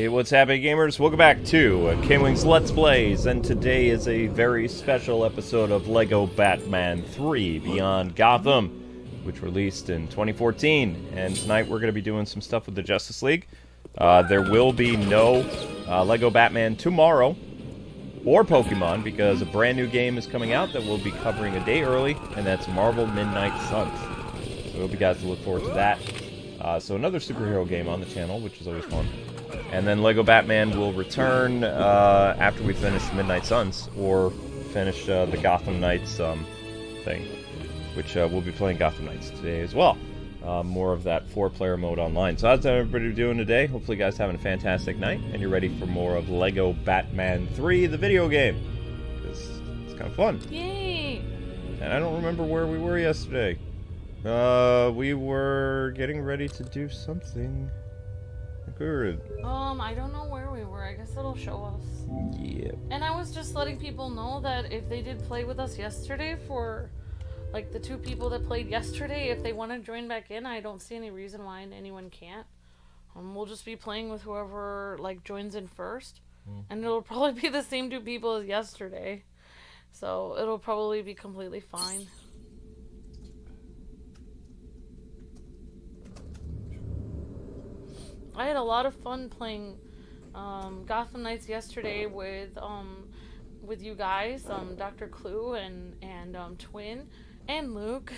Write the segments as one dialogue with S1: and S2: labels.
S1: Hey, what's happening, gamers? Welcome back to Kwingsletsplays, and today is a very special episode of LEGO Batman 3 Beyond Gotham, which released in 2014. And tonight we're going to be doing some stuff with the Justice League. There will be no LEGO Batman tomorrow, or Pokemon, because a brand new game is coming out that we'll be covering a day early, and that's Marvel Midnight Suns. So I hope you guys look forward to that. So another superhero game on the channel, which is always fun. And then LEGO Batman will return after we finish Midnight Suns, or finish the Gotham Knights thing, which we'll be playing Gotham Knights today as well. More of that 4-player mode online. So how's everybody doing today? Hopefully you guys having a fantastic night, and you're ready for more of LEGO Batman 3, the video game. Because it's kind of fun.
S2: Yay!
S1: And I don't remember where we were yesterday. We were getting ready to do something.
S2: I don't know where we were. I guess it'll show us.
S1: Yeah.
S2: And I was just letting people know that if they did play with us yesterday, for like the 2 people that played yesterday, if they want to join back in, I don't see any reason why anyone can't. We'll just be playing with whoever like joins in first, and it'll probably be the same 2 people as yesterday, so it'll probably be completely fine. I had a lot of fun playing Gotham Knights yesterday with you guys, Dr. Clue and Twin and Luke.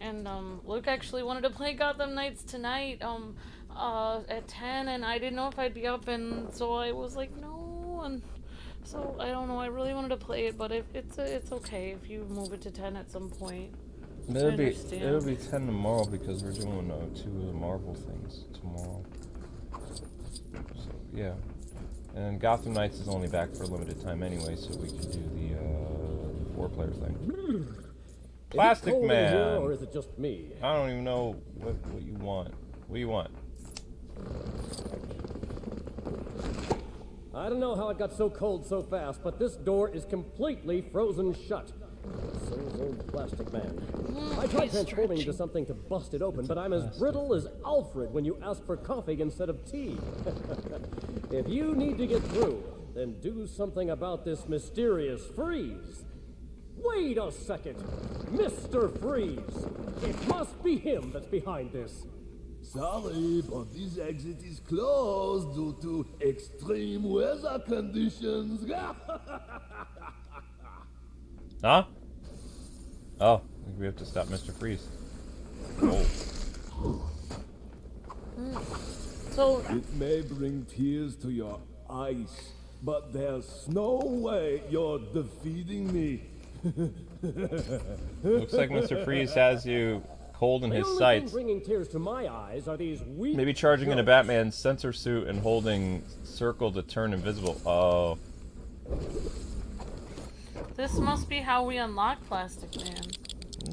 S2: And Luke actually wanted to play Gotham Knights tonight at 10, and I didn't know if I'd be up, and so I was like, no. And so I don't know, I really wanted to play it, but if it's okay if you move it to 10 at some point.
S1: It'll be 10 tomorrow because we're doing 2 of the Marvel things tomorrow. So, yeah. And Gotham Knights is only back for a limited time anyway, so we can do the 4-player thing. Plastic Man!
S3: Here, or is it just me?
S1: I don't even know what you want. What do you want?
S3: I don't know how it got so cold so fast, but this door is completely frozen shut. So is old Plastic Man. I tried transforming into something to bust it open, but I'm as brittle as Alfred when you ask for coffee instead of tea. If you need to get through, then do something about this mysterious freeze. Wait a second! Mr. Freeze! It must be him that's behind this.
S4: Sorry, but this exit is closed due to extreme weather conditions.
S1: Huh? Oh, I think we have to stop Mr. Freeze. Oh.
S2: So
S4: It may bring tears to your eyes, but there's no way you're defeating me.
S1: Looks like Mr. Freeze has you holding his sights.
S3: Bringing tears to my eyes are these weak
S1: Maybe charging into
S3: jokes.
S1: Batman's sensor suit and holding circle to turn invisible. Oh.
S2: this must be how we unlock Plastic Man.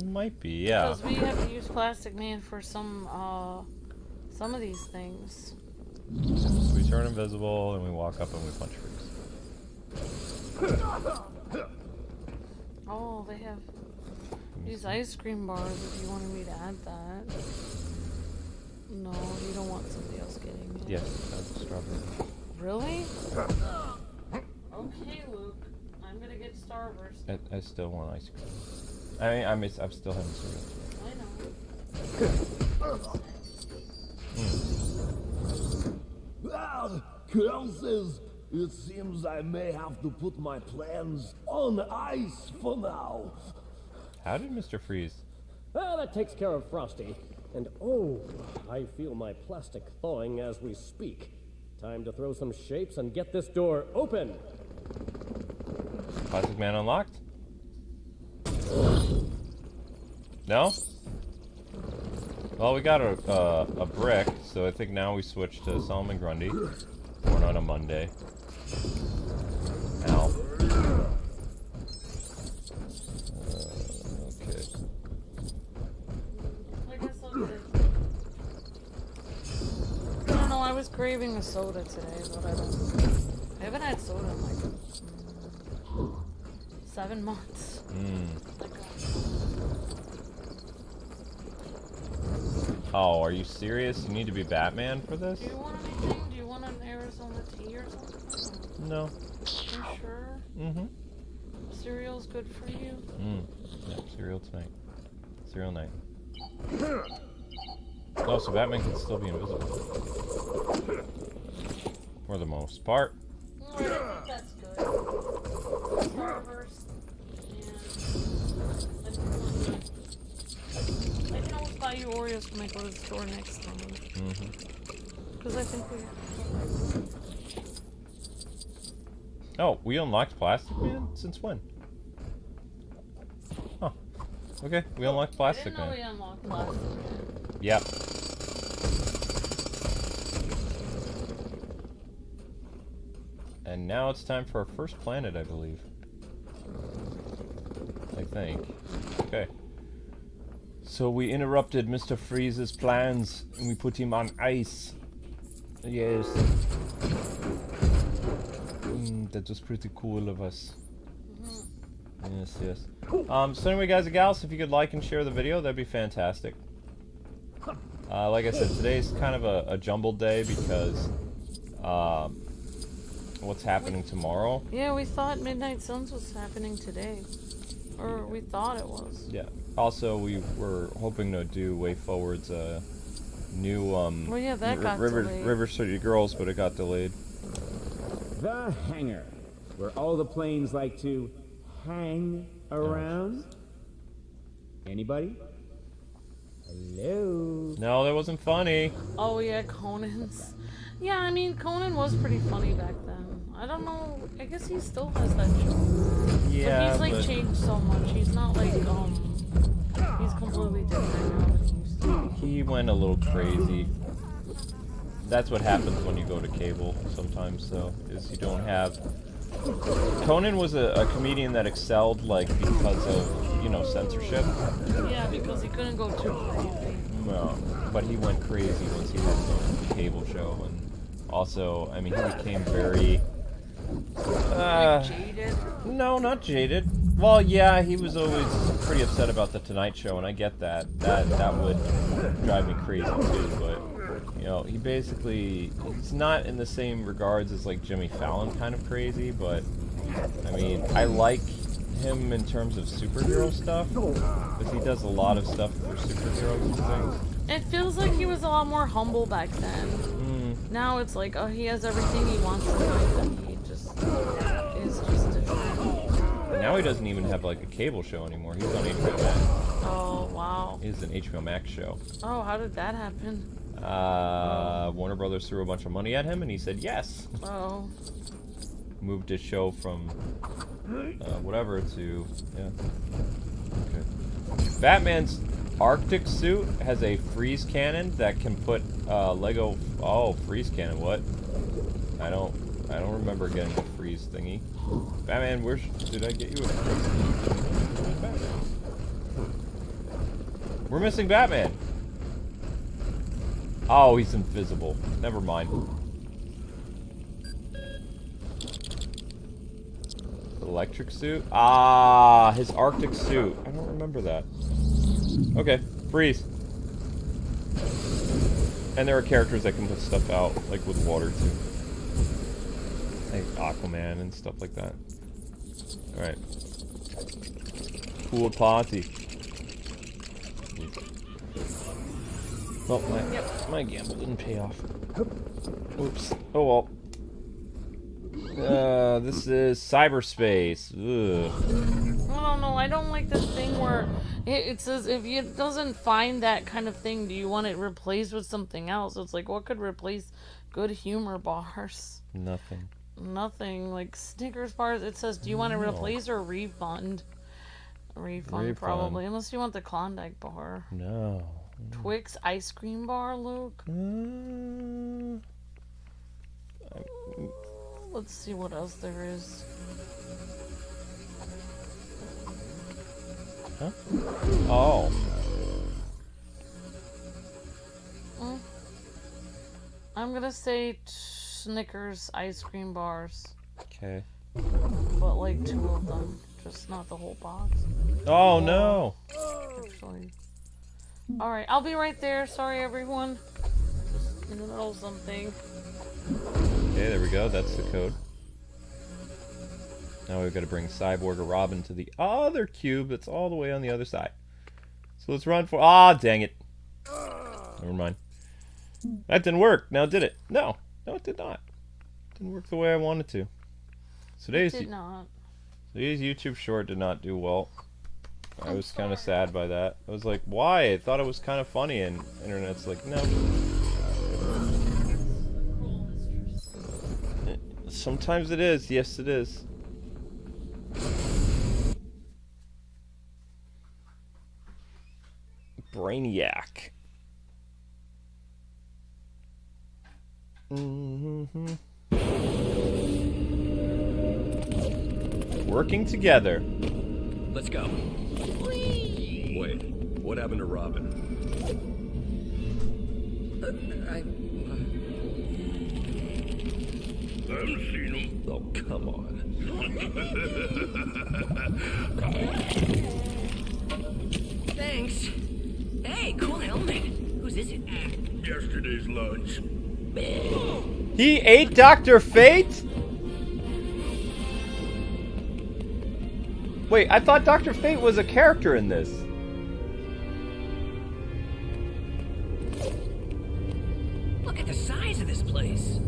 S1: Might be, yeah.
S2: Because we have to use Plastic Man for some of these things.
S1: So we turn invisible and we walk up and we punch Freeze.
S2: Oh, they have these ice cream bars if you wanted me to add that. No, you don't want somebody else getting it.
S1: Yes, that's strawberry.
S2: Really? Okay, Luke. I'm gonna get Starburst.
S1: I still want ice cream. I'm still having cereal.
S2: I know.
S4: Ah, curses! It seems I may have to put my plans on ice for now.
S1: How did Mr. Freeze?
S3: Well, that takes care of Frosty. And oh, I feel my plastic thawing as we speak. Time to throw some shapes and get this door open.
S1: Plastic Man unlocked? No? Well, we got a brick, so I think now we switch to Solomon Grundy. Born on a Monday. Ow. Okay.
S2: I guess I'll get it. I don't know, I was craving a soda today, but I haven't had soda in like 7 months.
S1: Oh, are you serious? You need to be Batman for this?
S2: Do you want anything? Do you want an Arizona tea or something?
S1: No.
S2: You sure?
S1: Mm-hmm.
S2: Cereal's good for you?
S1: Yeah, cereal tonight. Cereal night. Oh, so Batman can still be invisible. For the most part.
S2: Alright, I think that's good. Starburst. And I can always buy you Oreos when I go to the store next time. Because I think we...
S1: Oh, we unlocked Plastic Man? Since when? Huh. Okay, we unlocked Plastic
S2: I didn't know
S1: Man.
S2: we unlocked Plastic Man.
S1: Yep. And now it's time for our first planet, I believe. I think. Okay. So we interrupted Mr. Freeze's plans, and we put him on ice. Yes. That was pretty cool of us. Yes, yes. So anyway, guys and gals, if you could like and share the video, that'd be fantastic. Like I said, today's kind of a jumbled day because what's happening tomorrow.
S2: Yeah, we thought Midnight Suns was happening today. Or we thought it was.
S1: Yeah. Also, we were hoping to do Way Forward's new
S2: Well, yeah, that got delayed.
S1: River City Girls, but it got delayed.
S5: The hangar, where all the planes like to hang around. Anybody? Hello?
S1: No, that wasn't funny.
S2: Oh yeah, Conan's. Yeah, I mean, Conan was pretty funny back then. I don't know, I guess he still has that show.
S1: Yeah,
S2: but he's like changed so much. He's not like, he's completely different now than he used to.
S1: He went a little crazy. That's what happens when you go to cable sometimes, though, is you don't have... Conan was a comedian that excelled, like, because of, you know, censorship.
S2: Yeah, because he couldn't go too crazy.
S1: Well, but he went crazy once he had his own cable show, and also, I mean, he became very...
S2: Like jaded?
S1: No, not jaded. Well, yeah, he was always pretty upset about the Tonight Show, and I get that. That would drive me crazy, too, but... You know, he basically, he's not in the same regards as like Jimmy Fallon kind of crazy, but I mean, I like him in terms of superhero stuff, because he does a lot of stuff for superheroes and things.
S2: It feels like he was a lot more humble back then. Now it's like, oh, he has everything he wants in life, and he just is just different.
S1: But now he doesn't even have like a cable show anymore. He's on HBO Max.
S2: Oh, wow.
S1: He's an HBO Max show.
S2: Oh, how did that happen?
S1: Warner Brothers threw a bunch of money at him, and he said yes.
S2: Oh.
S1: Moved his show from whatever to okay. Batman's Arctic suit has a freeze cannon that can put Lego. Oh, freeze cannon! What? I don't remember getting the freeze thingy. Batman, where did I get you a freeze? Where's Batman? We're missing Batman. Oh, he's invisible. Never mind. Electric suit? Ah, his Arctic suit. I don't remember that. Okay, freeze. And there are characters that can put stuff out, like with water too. Like Aquaman and stuff like that. Alright. Pool party. Well, my gamble didn't pay off. Oops. Oh well. This is cyberspace. Ugh.
S2: I don't know. I don't like this thing where it says if it doesn't find that kind of thing, do you want it replaced with something else? It's like, what could replace good humor bars?
S1: Nothing.
S2: Nothing. Like Snickers bars, it says, do you want to replace or refund? Refund, probably. Unless you want the Klondike bar.
S1: No.
S2: Twix ice cream bar, Luke? Let's see what else there is.
S1: Huh? Oh.
S2: I'm gonna say Snickers ice cream bars.
S1: Okay.
S2: But like 2 of them. Just not the whole box.
S1: Oh no!
S2: Actually. Alright, I'll be right there. Sorry, everyone. in the middle of something.
S1: Okay, there we go. That's the code. Now we've got to bring Cyborg or Robin to the other cube that's all the way on the other side. So let's run for... Ah, dang it. Never mind. That didn't work. Now did it? No. No, it did not. Didn't work the way I wanted to. Today's YouTube short did not do well. I was kind of sad by that. I was like, why? I thought it was kind of funny, and internet's like, no. Sometimes it is. Yes, it is. Brianiac. Working together.
S6: Let's go. Wait, what happened to Robin? I haven't seen him. Oh, come on.
S7: Thanks. Hey, cool helmet. Whose is it?
S6: Yesterday's lunch.
S1: He ate Dr. Fate? Wait, I thought Dr. Fate was a character in this.
S7: Look at the size of this place.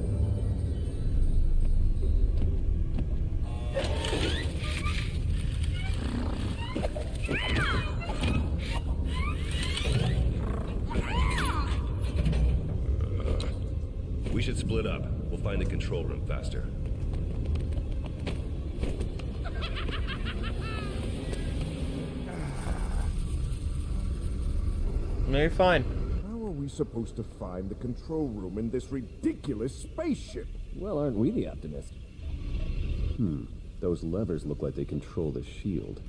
S6: We should split up. We'll find the control room faster.
S1: Maybe fine.
S4: How are we supposed to find the control room in this ridiculous spaceship?
S3: Well, aren't we the optimist? Those levers look like they control the shield.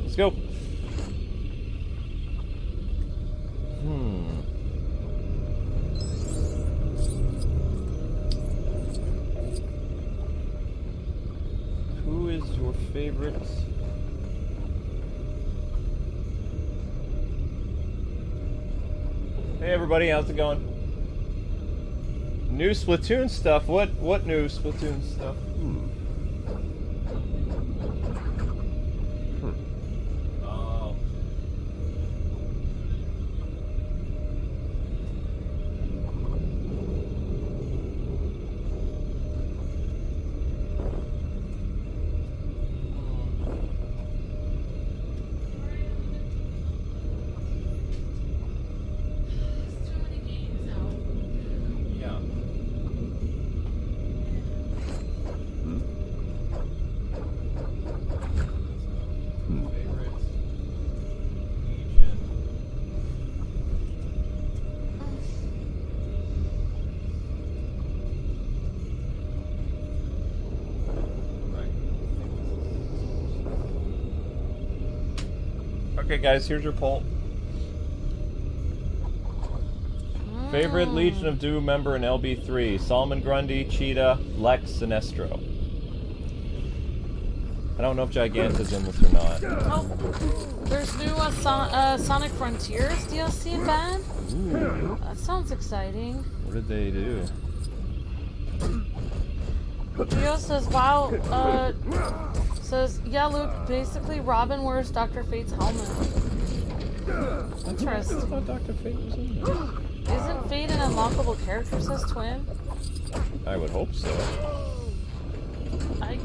S1: Let's go. Who is your favorite? Hey everybody, how's it going? New Splatoon stuff. What new Splatoon stuff? Oh. Yeah. Favorite Legion. Right. Okay, guys, here's your poll. Favorite Legion of Doom member in LB3: Solomon Grundy, Cheetah, Lex, Sinestro. I don't know if Giganta's in this or not.
S2: Oh, there's new Sonic Frontiers DLC in band.
S1: Ooh,
S2: That sounds exciting.
S1: what did they do?
S2: Gio says, wow, says, yeah, Luke, basically Robin wears Dr. Fate's helmet.
S1: I
S2: Interesting.
S1: thought Dr. Fate was in there.
S2: Isn't Fate an unlockable character, says Twin?
S1: I would hope so.
S2: I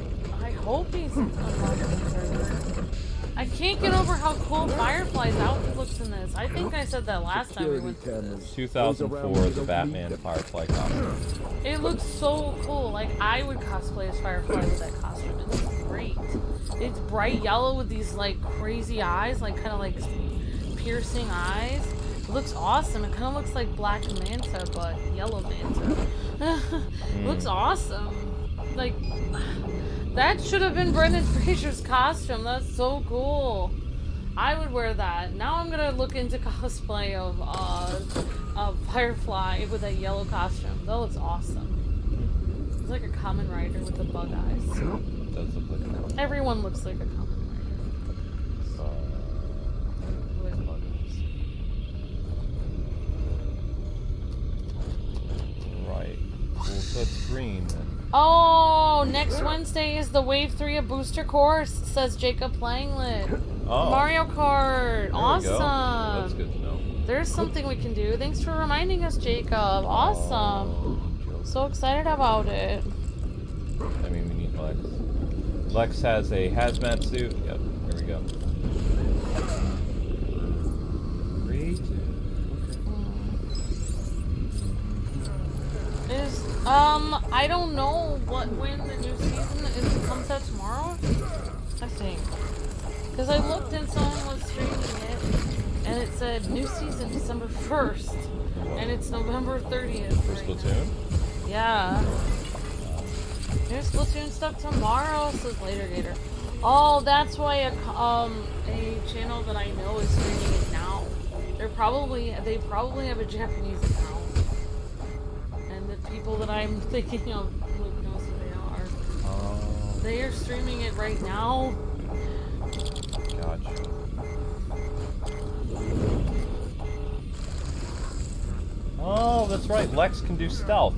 S2: hope he's an unlockable character. I can't get over how cool Firefly's outfit looks in this. I think I said that last time we went through this.
S1: 2004, the Batman Firefly costume.
S2: It looks so cool. Like, I would cosplay as Firefly with that costume. It's great. It's bright yellow with these, like, crazy eyes, like, kind of like piercing eyes. It looks awesome. It kind of looks like Black Manta, but Yellow Manta. Looks awesome. like, that should have been Brendan Fraser's costume. That's so cool. I would wear that. Now I'm gonna look into cosplay of Firefly with a yellow costume. That looks awesome. It's like a Kamen Rider with the bug eyes.
S1: It does look like a Kamen Rider.
S2: Everyone looks like a Kamen Rider. With bug eyes.
S1: Right. Well, so it's green then.
S2: Oh, next Wednesday is the Wave 3 of Booster Course, says Jacob Langlet.
S1: Oh.
S2: Mario Kart.
S1: There we
S2: Awesome.
S1: go. That's good to know.
S2: There's something we can do. Thanks for reminding us, Jacob. Awesome. So excited about it.
S1: I mean, we need Lex. Lex has a hazmat suit. Yep, there we go. 3, 2.
S2: I don't know when the new season comes out tomorrow. I think. Because I looked and someone was streaming it, and it said new season December 1st, and it's November 30th.
S1: For Splatoon?
S2: Yeah. There's Splatoon stuff tomorrow, says Later Gator. Oh, that's why a channel that I know is streaming it now. They probably have a Japanese account. And the people that I'm thinking of, Luke knows who they are.
S1: Oh.
S2: They are streaming it right now.
S1: Gotcha. Oh, that's right. Lex can do stealth.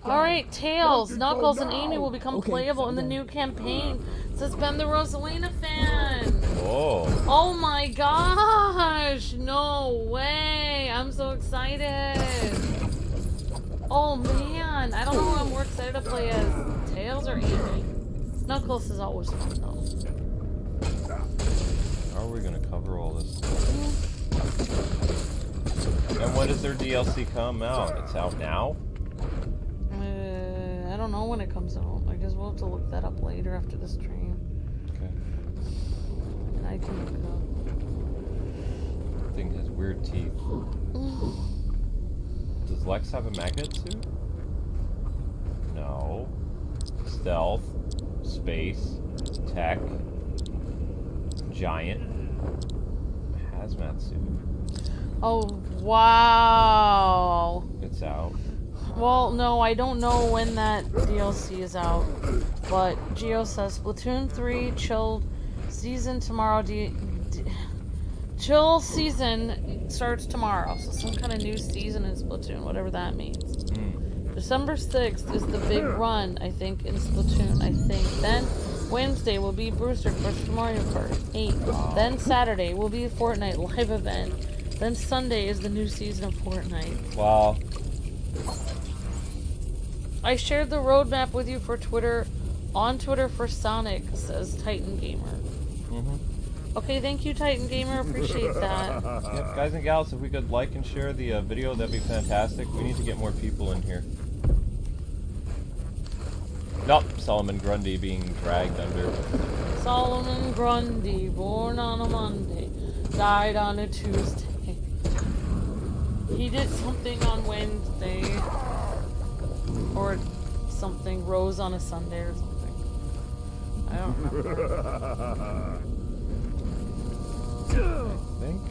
S2: Alright, Tails, Knuckles, and Amy will become playable in the new campaign. Says Ben the Rosalina fan.
S1: Oh.
S2: Oh my gosh! No way! I'm so excited. Oh man, I don't know who I'm more excited to play as, Tails or Amy. Knuckles is always fun though.
S1: How are we gonna cover all this stuff? And when does their DLC come out? It's out now?
S2: I don't know when it comes out. I guess we'll have to look that up later after the stream.
S1: Okay.
S2: And I can look it up.
S1: Thing has weird teeth. Does Lex have a magnet suit? No. Stealth. Space. Tech. Giant. Hazmat suit.
S2: Oh, wow.
S1: It's out.
S2: Well, no, I don't know when that DLC is out. But Geo says Splatoon 3 chill season tomorrow. Chill season starts tomorrow. So some kind of new season in Splatoon, whatever that means. December 6th is the big run, I think, in Splatoon, I think. Then Wednesday will be Brewster Quest Mario Kart 8. Then Saturday will be a Fortnite live event. Then Sunday is the new season of Fortnite.
S1: Wow.
S2: I shared the roadmap with you for Twitter, on Twitter for Sonic, says Titan Gamer. Okay, thank you, Titan Gamer. Appreciate that.
S1: Yep, guys and gals, if we could like and share the video, that'd be fantastic. We need to get more people in here. Nope, Solomon Grundy being dragged under.
S2: Solomon Grundy, born on a Monday, died on a Tuesday. He did something on Wednesday. Or something, rose on a Sunday or something. I don't remember.
S1: I think.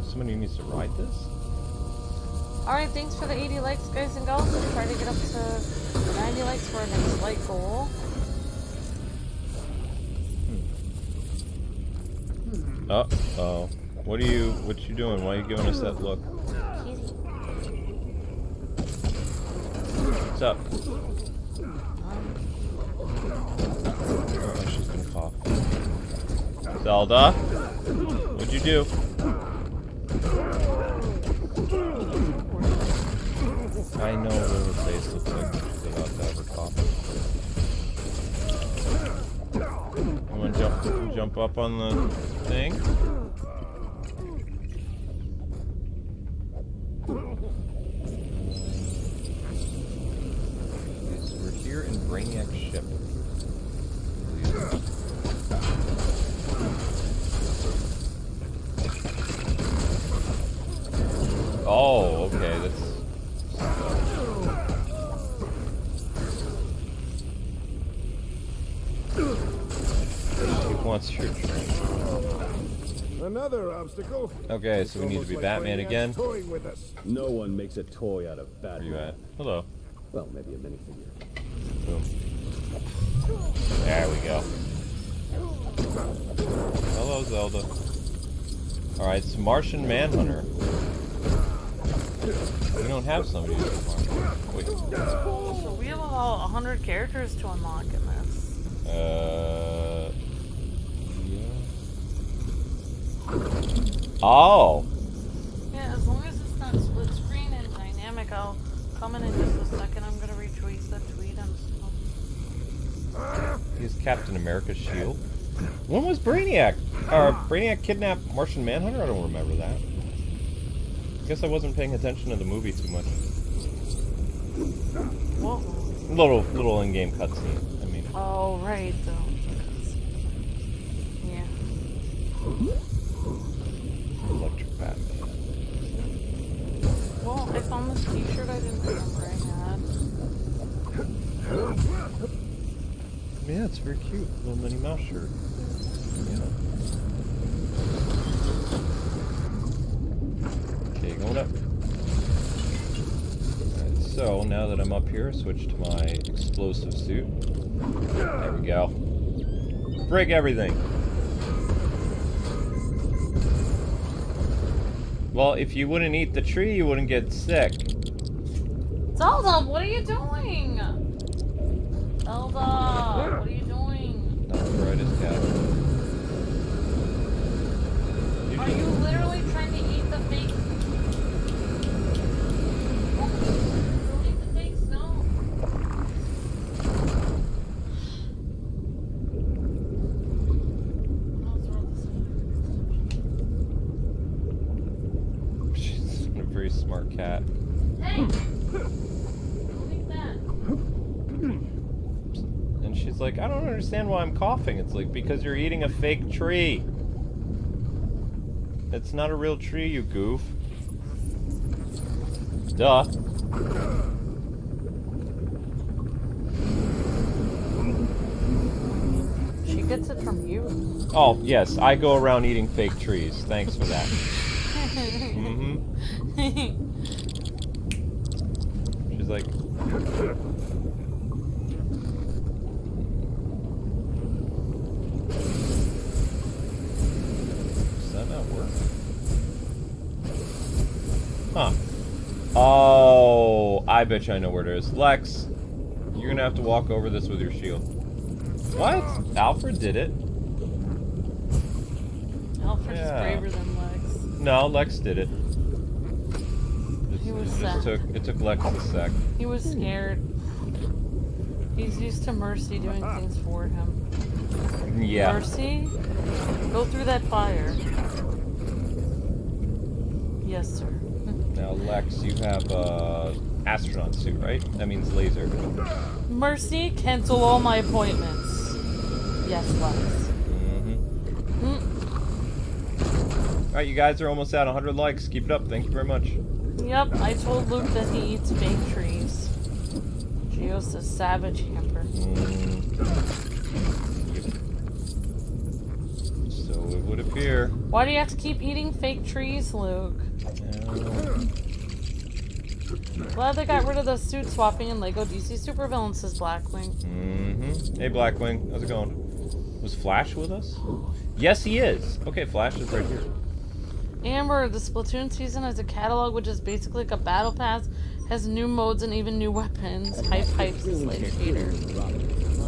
S1: Somebody needs to ride this?
S2: Alright, thanks for the 80 likes, guys and gals. Let's try to get up to 90 likes for our next like goal.
S1: Uh-oh. What you doing? Why are you giving us that look? What's up? Oh, she's gonna cough. Zelda? What'd you do? I know what her face looks like when she's about to have her cough. You wanna jump up on the thing? We're here in Brianiac ship. Oh, okay, that's... He wants your train.
S4: Another obstacle.
S1: Okay, so we need to be Batman again.
S4: Toying with us.
S3: No one makes a toy out of
S1: Where you
S3: Batman.
S1: at? Hello.
S3: Well, maybe a minifigure.
S1: Boom. There we go. Hello, Zelda. Alright, it's Martian Manhunter. We don't have somebody anymore. Wait.
S2: So we have about 100 characters to unlock in this.
S1: Yeah. Oh!
S2: Yeah, as long as it's not split screen and dynamic, I'll come in just a second. I'm gonna retweet the tweet and stuff.
S1: He's Captain America's shield. When was Brainiac? Or Brainiac kidnapped Martian Manhunter? I don't remember that. I guess I wasn't paying attention to the movie too much.
S2: Whoa.
S1: Little in-game cutscene. I mean.
S2: Oh, right, though. Yeah.
S1: Electric Batman.
S2: Well, I found this t-shirt I didn't remember I had.
S1: Yeah, it's very cute. Little Minnie Mouse shirt. Yeah. Okay, going up. Alright, so now that I'm up here, switch to my explosive suit. There we go. Break everything. Well, if you wouldn't eat the tree, you wouldn't get sick.
S2: Zelda, what are you doing? Zelda, what are you doing?
S1: Not the brightest cat.
S2: Are you literally trying to eat the fake? Don't eat the fake snow. I'll throw this in.
S1: She's a very smart cat.
S2: Hey! Don't eat that.
S1: And she's like, I don't understand why I'm coughing. It's like, because you're eating a fake tree. It's not a real tree, you goof. Duh.
S2: She gets it from you.
S1: Oh, yes, I go around eating fake trees. Thanks for that. Mm-hmm. She's like... Does that not work? Huh. Oh, I bet you I know where it is. Lex, you're gonna have to walk over this with your shield. What? Alfred did it.
S2: Alfred's
S1: Yeah.
S2: braver than Lex.
S1: No, Lex did it.
S2: He was
S1: It took Lex a sec.
S2: He was scared. He's used to Mercy doing things for him.
S1: Yeah.
S2: Mercy, go through that fire. Yes, sir.
S1: Now, Lex, you have astronaut suit, right? That means laser.
S2: Mercy, cancel all my appointments. Yes, Lex.
S1: Mm-hmm. Alright, you guys are almost at 100 likes. Keep it up. Thank you very much.
S2: Yep, I told Luke that he eats fake trees. Geo's a savage camper.
S1: So it would appear.
S2: Why do you have to keep eating fake trees, Luke? Glad they got rid of the suit swapping in Lego DC Supervillains, says Blackwing.
S1: Mm-hmm. Hey, Blackwing. How's it going? Was Flash with us? Yes, he is. Okay, Flash is right here.
S2: Amber, the Splatoon season has a catalog which is basically like a battle pass, has new modes and even new weapons. Hype says Later Hater.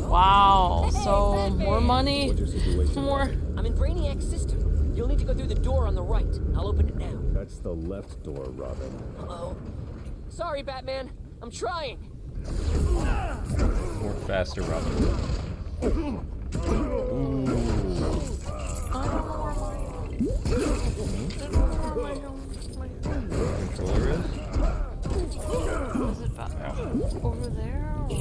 S2: Wow, so more money, more...
S7: I'm in Brianiac's system. You'll need to go through the door on the right. I'll open it now.
S3: That's the left door, Robin.
S7: Hello? Sorry, Batman. I'm trying.
S1: More faster, Robin. Ooh. Controller is?
S2: Is it back over there? Or?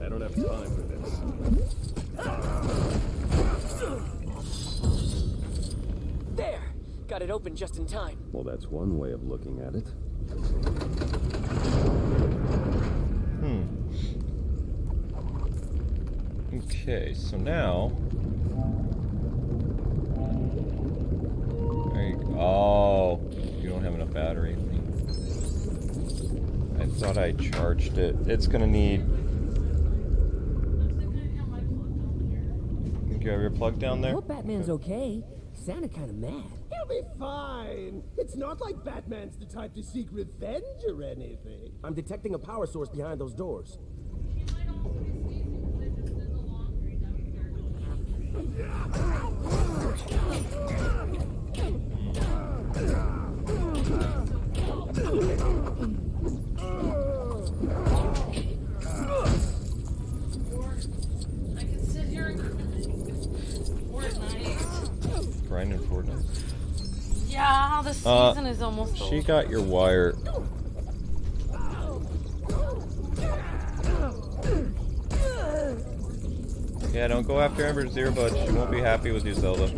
S3: I don't have time for this.
S7: There. Got it open just in time.
S3: Well, that's one way of looking at it.
S1: Okay, so now... There you go. Oh, you don't have enough battery. I thought I charged it. It's gonna need... Think you have your plug down
S7: I
S1: there?
S7: hope Batman's okay. Sounded kind of mad.
S4: He'll be fine. It's not like Batman's the type to seek revenge or anything.
S3: I'm detecting a power source behind those doors.
S2: I can sit here and Fortnite.
S1: Grinding Fortnite.
S2: Yeah, the season is almost over.
S1: She got your wire. Yeah, don't go after Ember's earbud. She won't be happy with you, Zelda.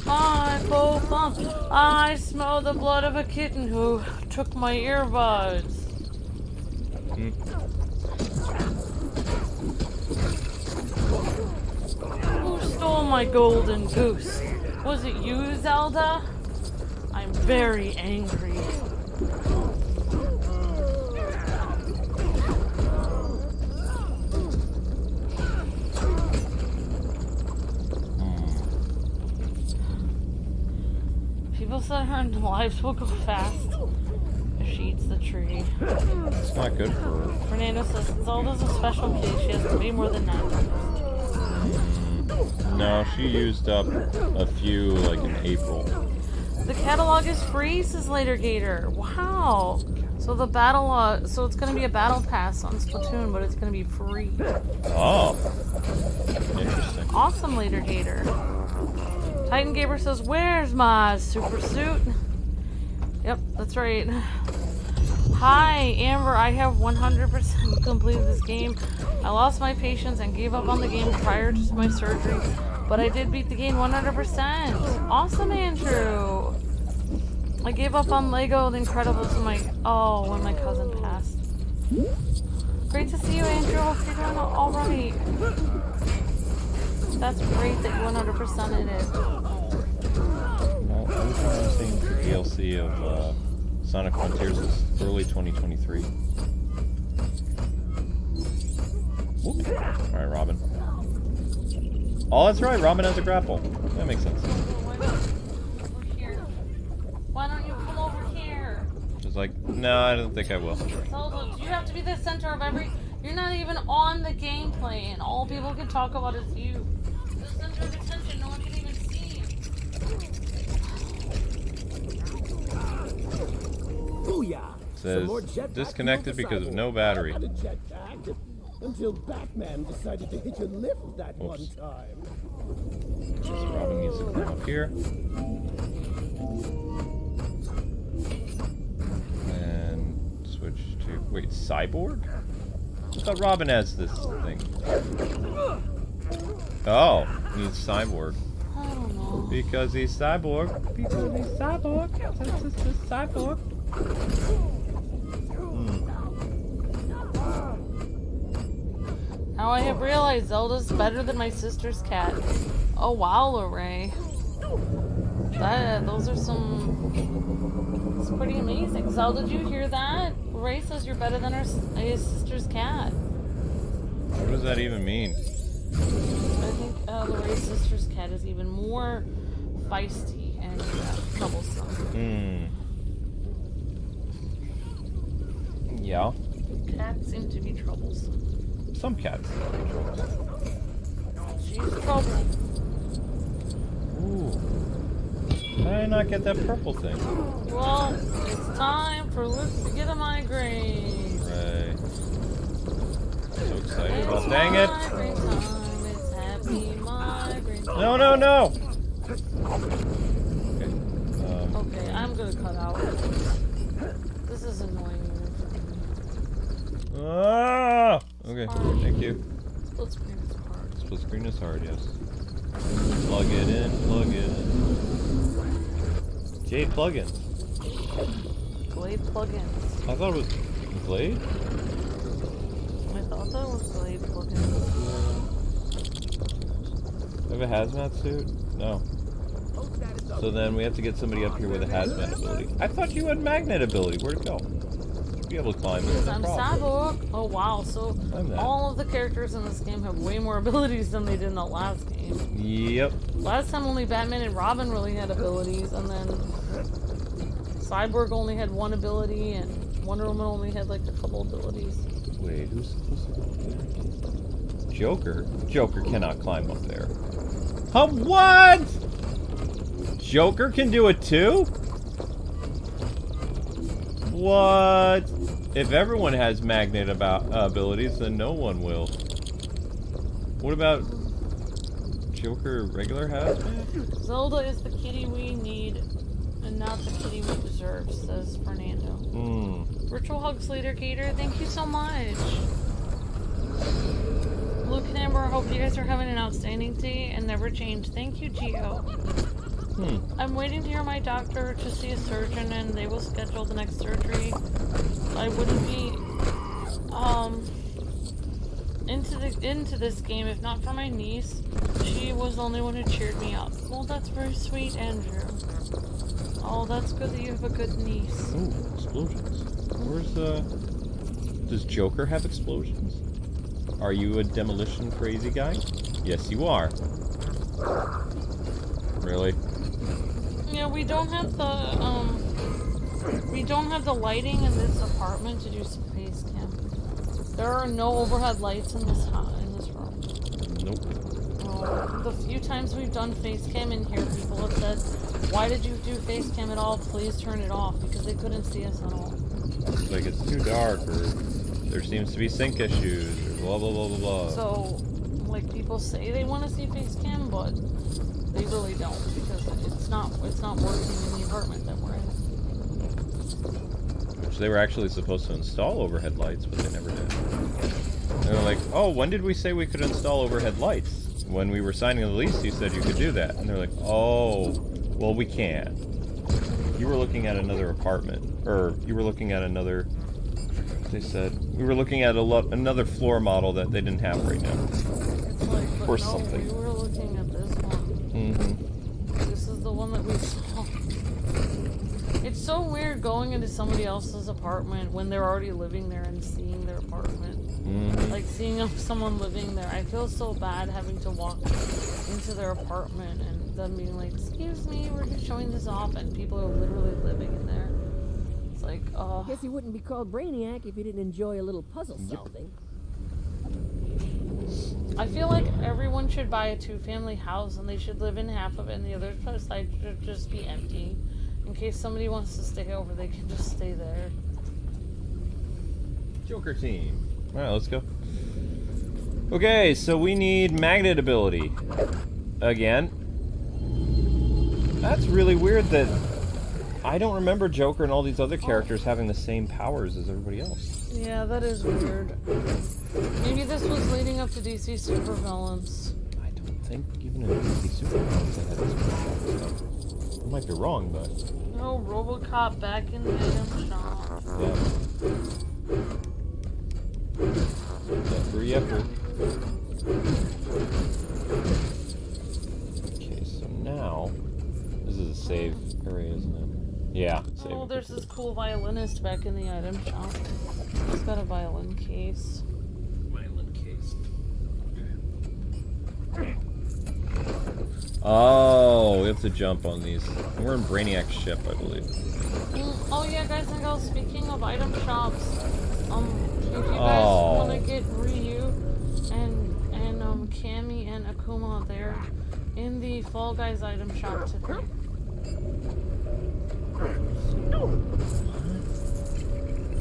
S2: I both I smell the blood of a kitten who took my earbuds. Who stole my golden goose? Was it you, Zelda? I'm very angry. People said her lives will go fast if she eats the tree.
S1: It's not good for her.
S2: Fernando says Zelda's a special case. She has way more than that.
S1: No, she used up a few, like, in April.
S2: The catalog is free, says Later Gator. Wow. So the battle, so it's gonna be a battle pass on Splatoon, but it's gonna be free.
S1: Oh. Interesting.
S2: Awesome, Later Gator. Titan Gamer says, "Where's my super suit?" Yep, that's right. Hi, Amber. I have 100% completed this game. I lost my patience and gave up on the game prior to my surgery, but I did beat the game 100%. Awesome, Andrew. I gave up on Lego The Incredibles when my cousin passed. Great to see you, Andrew. Hope you're doing all right. That's great that you 100%ed it.
S1: Well, I'm seeing the DLC of Sonic Frontiers is early 2023. Alright, Robin. Oh, that's right, Robin has a grapple. That makes sense.
S2: Why don't you come over here?
S1: She's like, no, I don't think I will.
S2: Zelda, do you have to be the center of every... You're not even on the gameplay, and all people can talk about is you. The center of attention, no one can even see you.
S4: Booyah!
S1: Says,
S4: Some more jetpack
S1: disconnected because of no battery.
S4: I had a jetpack until Batman decided to hitch a lift that one
S1: Oops.
S4: time.
S1: So Robin needs to come up here. And switch to... Wait, Cyborg? I thought Robin has this thing. Oh, he's Cyborg.
S2: I don't know.
S1: Because he's Cyborg. Because he's Cyborg. Since it's just Cyborg.
S2: Now I have realized Zelda's better than my sister's cat. Oh wow, Lorray. Those are some... It's pretty amazing. Zelda, did you hear that? Ray says you're better than his sister's cat.
S1: What does that even mean?
S2: I think Lorray's sister's cat is even more feisty and troublesome.
S1: Yeah.
S2: Cats seem to be troublesome.
S1: Some cats.
S2: She's trouble.
S1: Ooh. How did I not get that purple thing?
S2: Well, it's time for Luke to get a migraine.
S1: Right. So excited about.
S2: It's
S1: Dang it!
S2: migraine time. It's happy migraine time.
S1: No, no, no! Okay.
S2: Okay, I'm gonna cut out. This is annoying.
S1: Ah! Okay, thank you.
S2: Split screen is hard.
S1: Split screen is hard, yes. Plug it in, plug it in. Jade plugins.
S2: Glade plugins.
S1: I thought it was Glade?
S2: I thought that was Glade plugins.
S1: I have a hazmat suit? No. So then we have to get somebody up here with a hazmat ability. I thought you had magnet ability. Where'd it go? Be able to climb it.
S2: I'm Cyborg. Oh wow, so
S1: I'm that.
S2: all of the characters in this game have way more abilities than they did in the last game.
S1: Yep.
S2: Last time only Batman and Robin really had abilities, and then Cyborg only had one ability, and Wonder Woman only had like a couple abilities.
S1: Wait, who's supposed to go up there? Joker? Joker cannot climb up there. Huh? What? Joker can do it too? What? If everyone has magnet abilities, then no one will. What about Joker regular hazmat?
S2: Zelda is the kitty we need, and not the kitty we deserve, says Fernando. Virtual Hug Slater Gator, thank you so much. Luke and Amber, hope you guys are having an outstanding day and never change. Thank you, Gio. I'm waiting to hear my doctor to see a surgeon, and they will schedule the next surgery. I wouldn't be into this game if not for my niece. She was the only one who cheered me up. Well, that's very sweet, Andrew. Oh, that's good that you have a good niece.
S1: Ooh, explosions. Where's does Joker have explosions? Are you a demolition crazy guy? Yes, you are. Really?
S2: Yeah, we don't have the lighting in this apartment to do some face cam. There are no overhead lights in this room.
S1: Nope.
S2: The few times we've done face cam in here, people have said, "Why did you do face cam at all? Please turn it off," because they couldn't see us at all.
S1: Like it's too dark, or there seems to be sync issues, or blah blah blah blah blah.
S2: So, like, people say they want to see face cam, but they really don't, because it's not working in the apartment that we're in.
S1: Which they were actually supposed to install overhead lights, but they never did. They were like, "Oh, when did we say we could install overhead lights? When we were signing the lease, you said you could do that." And they're like, "Oh, well, we can't." You were looking at another apartment, or you were looking at another. They said we were looking at another floor model that they didn't have right now.
S2: It's like, but
S1: Or
S2: no,
S1: something.
S2: we were looking at this one. This is the one that we saw. It's so weird going into somebody else's apartment when they're already living there and seeing their apartment. Like seeing someone living there. I feel so bad having to walk into their apartment and them being like, "Excuse me, we're just showing this off," and people are literally living in there. It's like, oh.
S8: Guess he wouldn't be called Brainiac if he didn't enjoy a little puzzle solving.
S2: I feel like everyone should buy a two-family house and they should live in half of it and the other side should just be empty. In case somebody wants to stay over, they can just stay there.
S1: Joker team. Alright, let's go. Okay, so we need magnet ability. Again. That's really weird that I don't remember Joker and all these other characters having the same powers as everybody else.
S2: Yeah, that is weird. Maybe this was leading up to DC Supervillains.
S1: I don't think even in DC Supervillains they had this stuff. I might be wrong, but...
S2: No, RoboCop back in the item shop.
S1: Yeah. Yepper. Okay, so now... This is a save area, isn't it? Yeah, save.
S2: Oh, there's this cool violinist back in the item shop. He's got a violin case.
S6: Violin case.
S1: Oh, we have to jump on these. We're in Brainiac's ship, I believe.
S2: Oh yeah, guys and girls, speaking of item shops, if you guys want to get Ryu and Cammy and Akuma, they're in the Fall Guys item shop today.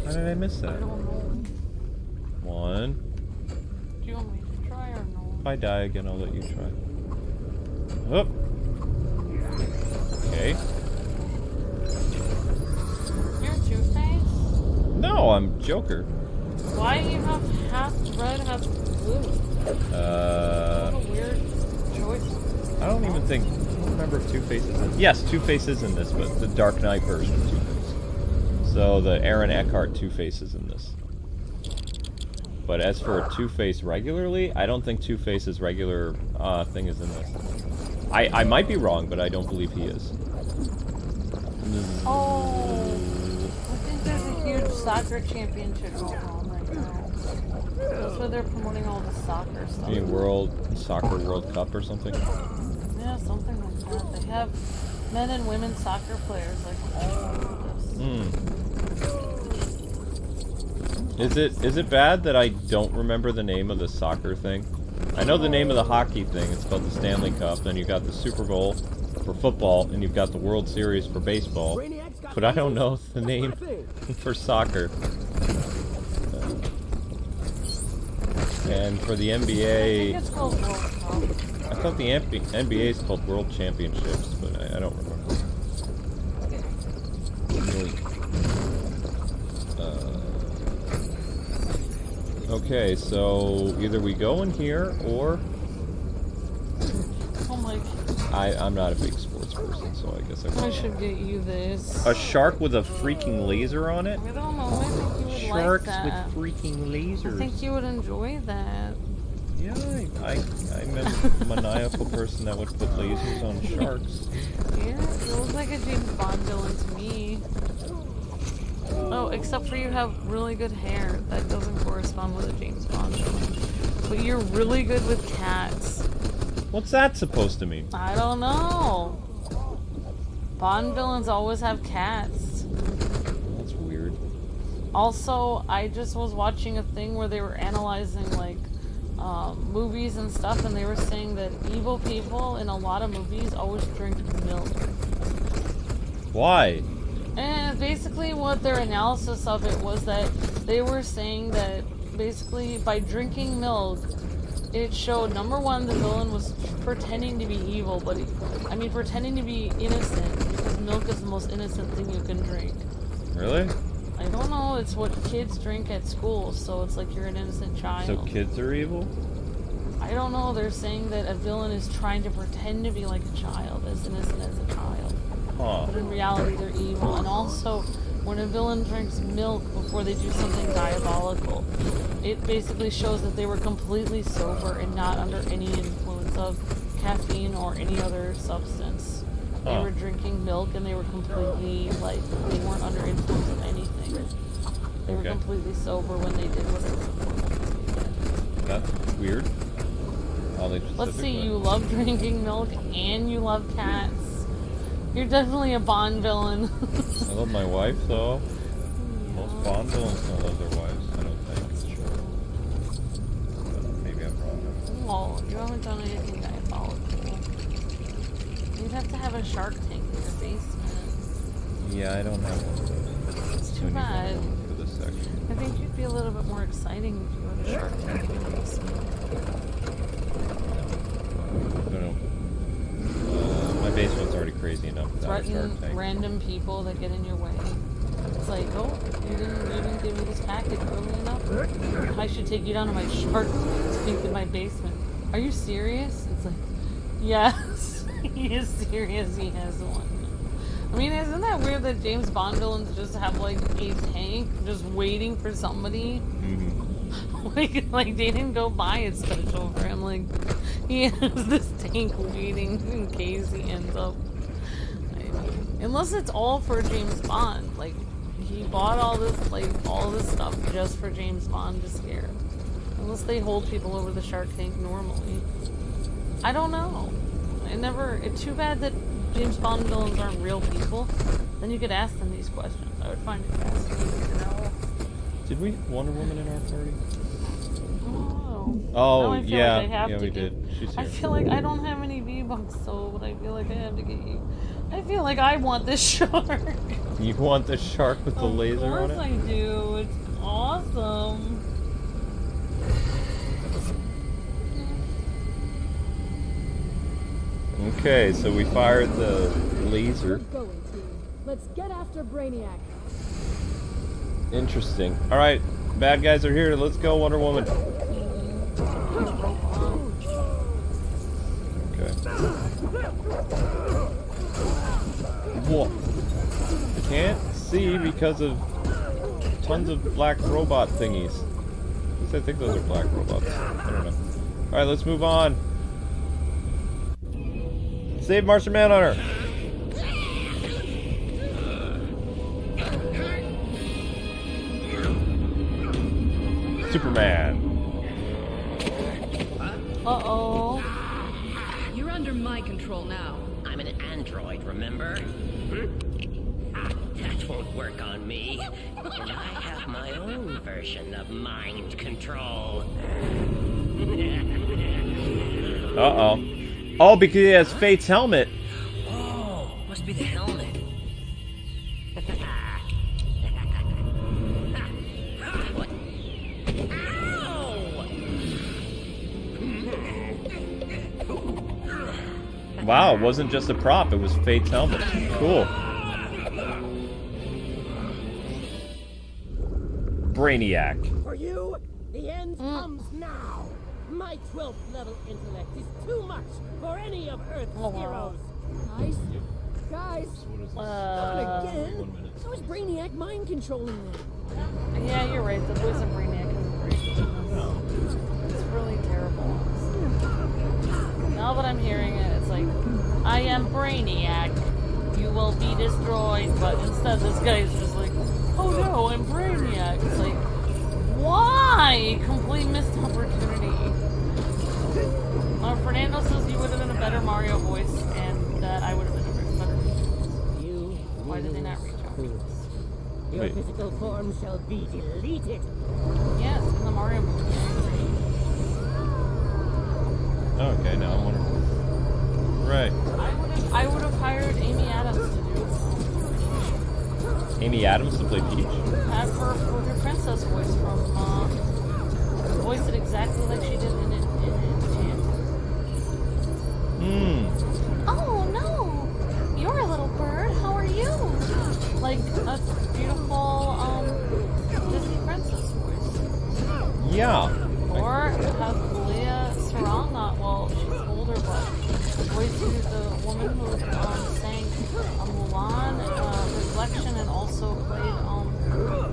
S1: How did I miss
S2: I
S1: that?
S2: don't know.
S1: One.
S2: Do you want me to try or no?
S1: If I die again, I'll let you try. Oh. Okay.
S2: You're Two-Face?
S1: No, I'm Joker.
S2: Why do you have half red, half blue? What a weird choice.
S1: don't even think. I don't remember if Two-Face is in. Yes, Two-Face is in this, but the Dark Knight version of Two-Face. So the Aaron Eckhart Two-Face is in this. But as for Two-Face regularly, I don't think Two-Face's regular thing is in this. I might be wrong, but I don't believe he is.
S2: Oh, I think there's a huge soccer championship going on right now. That's where they're promoting all the soccer stuff.
S1: You mean Soccer World Cup or something?
S2: Yeah, something like that. They have men and women soccer players like all over this.
S1: Is it bad that I don't remember the name of the soccer thing? I know the name of the hockey thing. It's called the Stanley Cup. Then you got the Super Bowl for football, and you've got the World Series for baseball. But I don't know the name for soccer. And for the NBA,
S2: I think it's called World Cup.
S1: I thought the NBA is called World Championships, but I don't remember. Okay, so either we go in here or
S2: Oh my god.
S1: I'm not a big sports person, so I guess
S2: I should get you this.
S1: a shark with a freaking laser on it.
S2: I don't know. I think you would
S1: Sharks
S2: like that.
S1: with freaking lasers.
S2: I think you would enjoy that.
S1: Yeah, I'm a maniacal person that would put lasers on sharks.
S2: Yeah, it looks like a James Bond villain to me. Oh, except for you have really good hair. That doesn't correspond with a James Bond villain. But you're really good with cats.
S1: What's that supposed to mean?
S2: I don't know. Bond villains always have cats.
S1: That's weird.
S2: Also, I just was watching a thing where they were analyzing, like, movies and stuff, and they were saying that evil people in a lot of movies always drink milk.
S1: Why?
S2: And basically what their analysis of it was that they were saying that basically by drinking milk, it showed, number one, the villain was pretending to be evil, but pretending to be innocent, because milk is the most innocent thing you can drink.
S1: Really?
S2: I don't know, it's what kids drink at school, so it's like you're an innocent child.
S1: So kids are evil?
S2: I don't know, they're saying that a villain is trying to pretend to be like a child, as innocent as a child.
S1: Huh.
S2: But in reality, they're evil. And also, when a villain drinks milk before they do something diabolical, it basically shows that they were completely sober and not under any influence of caffeine or any other substance. They were drinking milk and they were completely, like, they weren't under influence of anything. They were completely sober when they did what they were supposed to do.
S1: That's weird.
S2: Let's see, you love drinking milk and you love cats. You're definitely a Bond villain.
S1: I love my wife, though. Most Bond villains don't love their wives, I don't think. Maybe I'm wrong.
S2: Well, you haven't done anything diabolical. You'd have to have a shark tank in your basement.
S1: Yeah, I don't have one of those.
S2: It's too bad.
S1: For this section.
S2: I think you'd be a little bit more exciting if you had a shark tank in your basement.
S1: I don't know. My basement's already crazy enough without a shark
S2: Threaten
S1: tank.
S2: random people that get in your way. It's like, oh, you didn't give me this package early enough. I should take you down to my shark tank in my basement. Are you serious? It's like, yes, he is serious. He has one. I mean, isn't that weird that James Bond villains just have like a tank just waiting for somebody?
S1: Mm-hmm.
S2: like they didn't go buy it special for him. Like he has this tank waiting in case he ends up. Unless it's all for James Bond. Like he bought all this stuff just for James Bond to scare him. Unless they hold people over the shark tank normally. I don't know. It's too bad that James Bond villains aren't real people. Then you could ask them these questions. I would find it fascinating to know.
S1: Did we Wonder Woman in our party?
S2: Oh.
S1: Oh,
S2: Now I feel
S1: yeah.
S2: like I have
S1: Yeah,
S2: to
S1: we
S2: get-
S1: did. She's here.
S2: I feel like I don't have any V-Bucks sold. I feel like I have to get you. I feel like I want this shark.
S1: You want the shark with the laser on
S2: Of course
S1: it?
S2: I do. It's awesome.
S1: Okay, so we fired the laser.
S8: Going to. Let's get after Brainiac.
S1: Interesting. Alright, bad guys are here. Let's go, Wonder Woman. Okay. Okay. What? Can't see because of tons of black robot thingies. At least I think those are black robots. I don't know. Alright, let's move on. Save Martian Manhunter! Superman.
S2: Uh-oh.
S7: You're under my control now.
S9: I'm an android, remember? That won't work on me. And I have my own version of mind control.
S1: Uh-oh. Oh, because he has Fate's helmet.
S9: Oh, must be the helmet. What? Ow!
S1: Wow, it wasn't just a prop, it was Fate's helmet. Cool. Brainiac.
S8: For you, the end comes now. My 12th level intellect is too much for any of Earth's heroes. Guys, not again. How is Brainiac mind controlling them?
S2: Yeah, you're right. The voice of Brianiac isn't great. It's really terrible. Now that I'm hearing it, it's like, I am Brainiac. You will be destroyed. But instead, this guy's just like, oh no, I'm Brainiac. It's like, why? Complete missed opportunity. Fernando says you would have been a better Mario voice, and that I would have been a better voice. Why did they not reach out to us?
S8: Your physical form shall be deleted.
S2: Yes, in the Mario movie.
S1: Okay, now I'm wondering. Right.
S2: I would have hired Amy Adams to do
S1: Amy Adams to play Peach?
S2: for her princess voice from voiced it exactly like she did in Enchanted. Oh no! You're a little bird. How are you? Like a beautiful Disney princess voice.
S1: Yeah.
S2: Or have Leah Saranga, well, she's older, but voiced the woman who sang Mulan, Reflection, and also played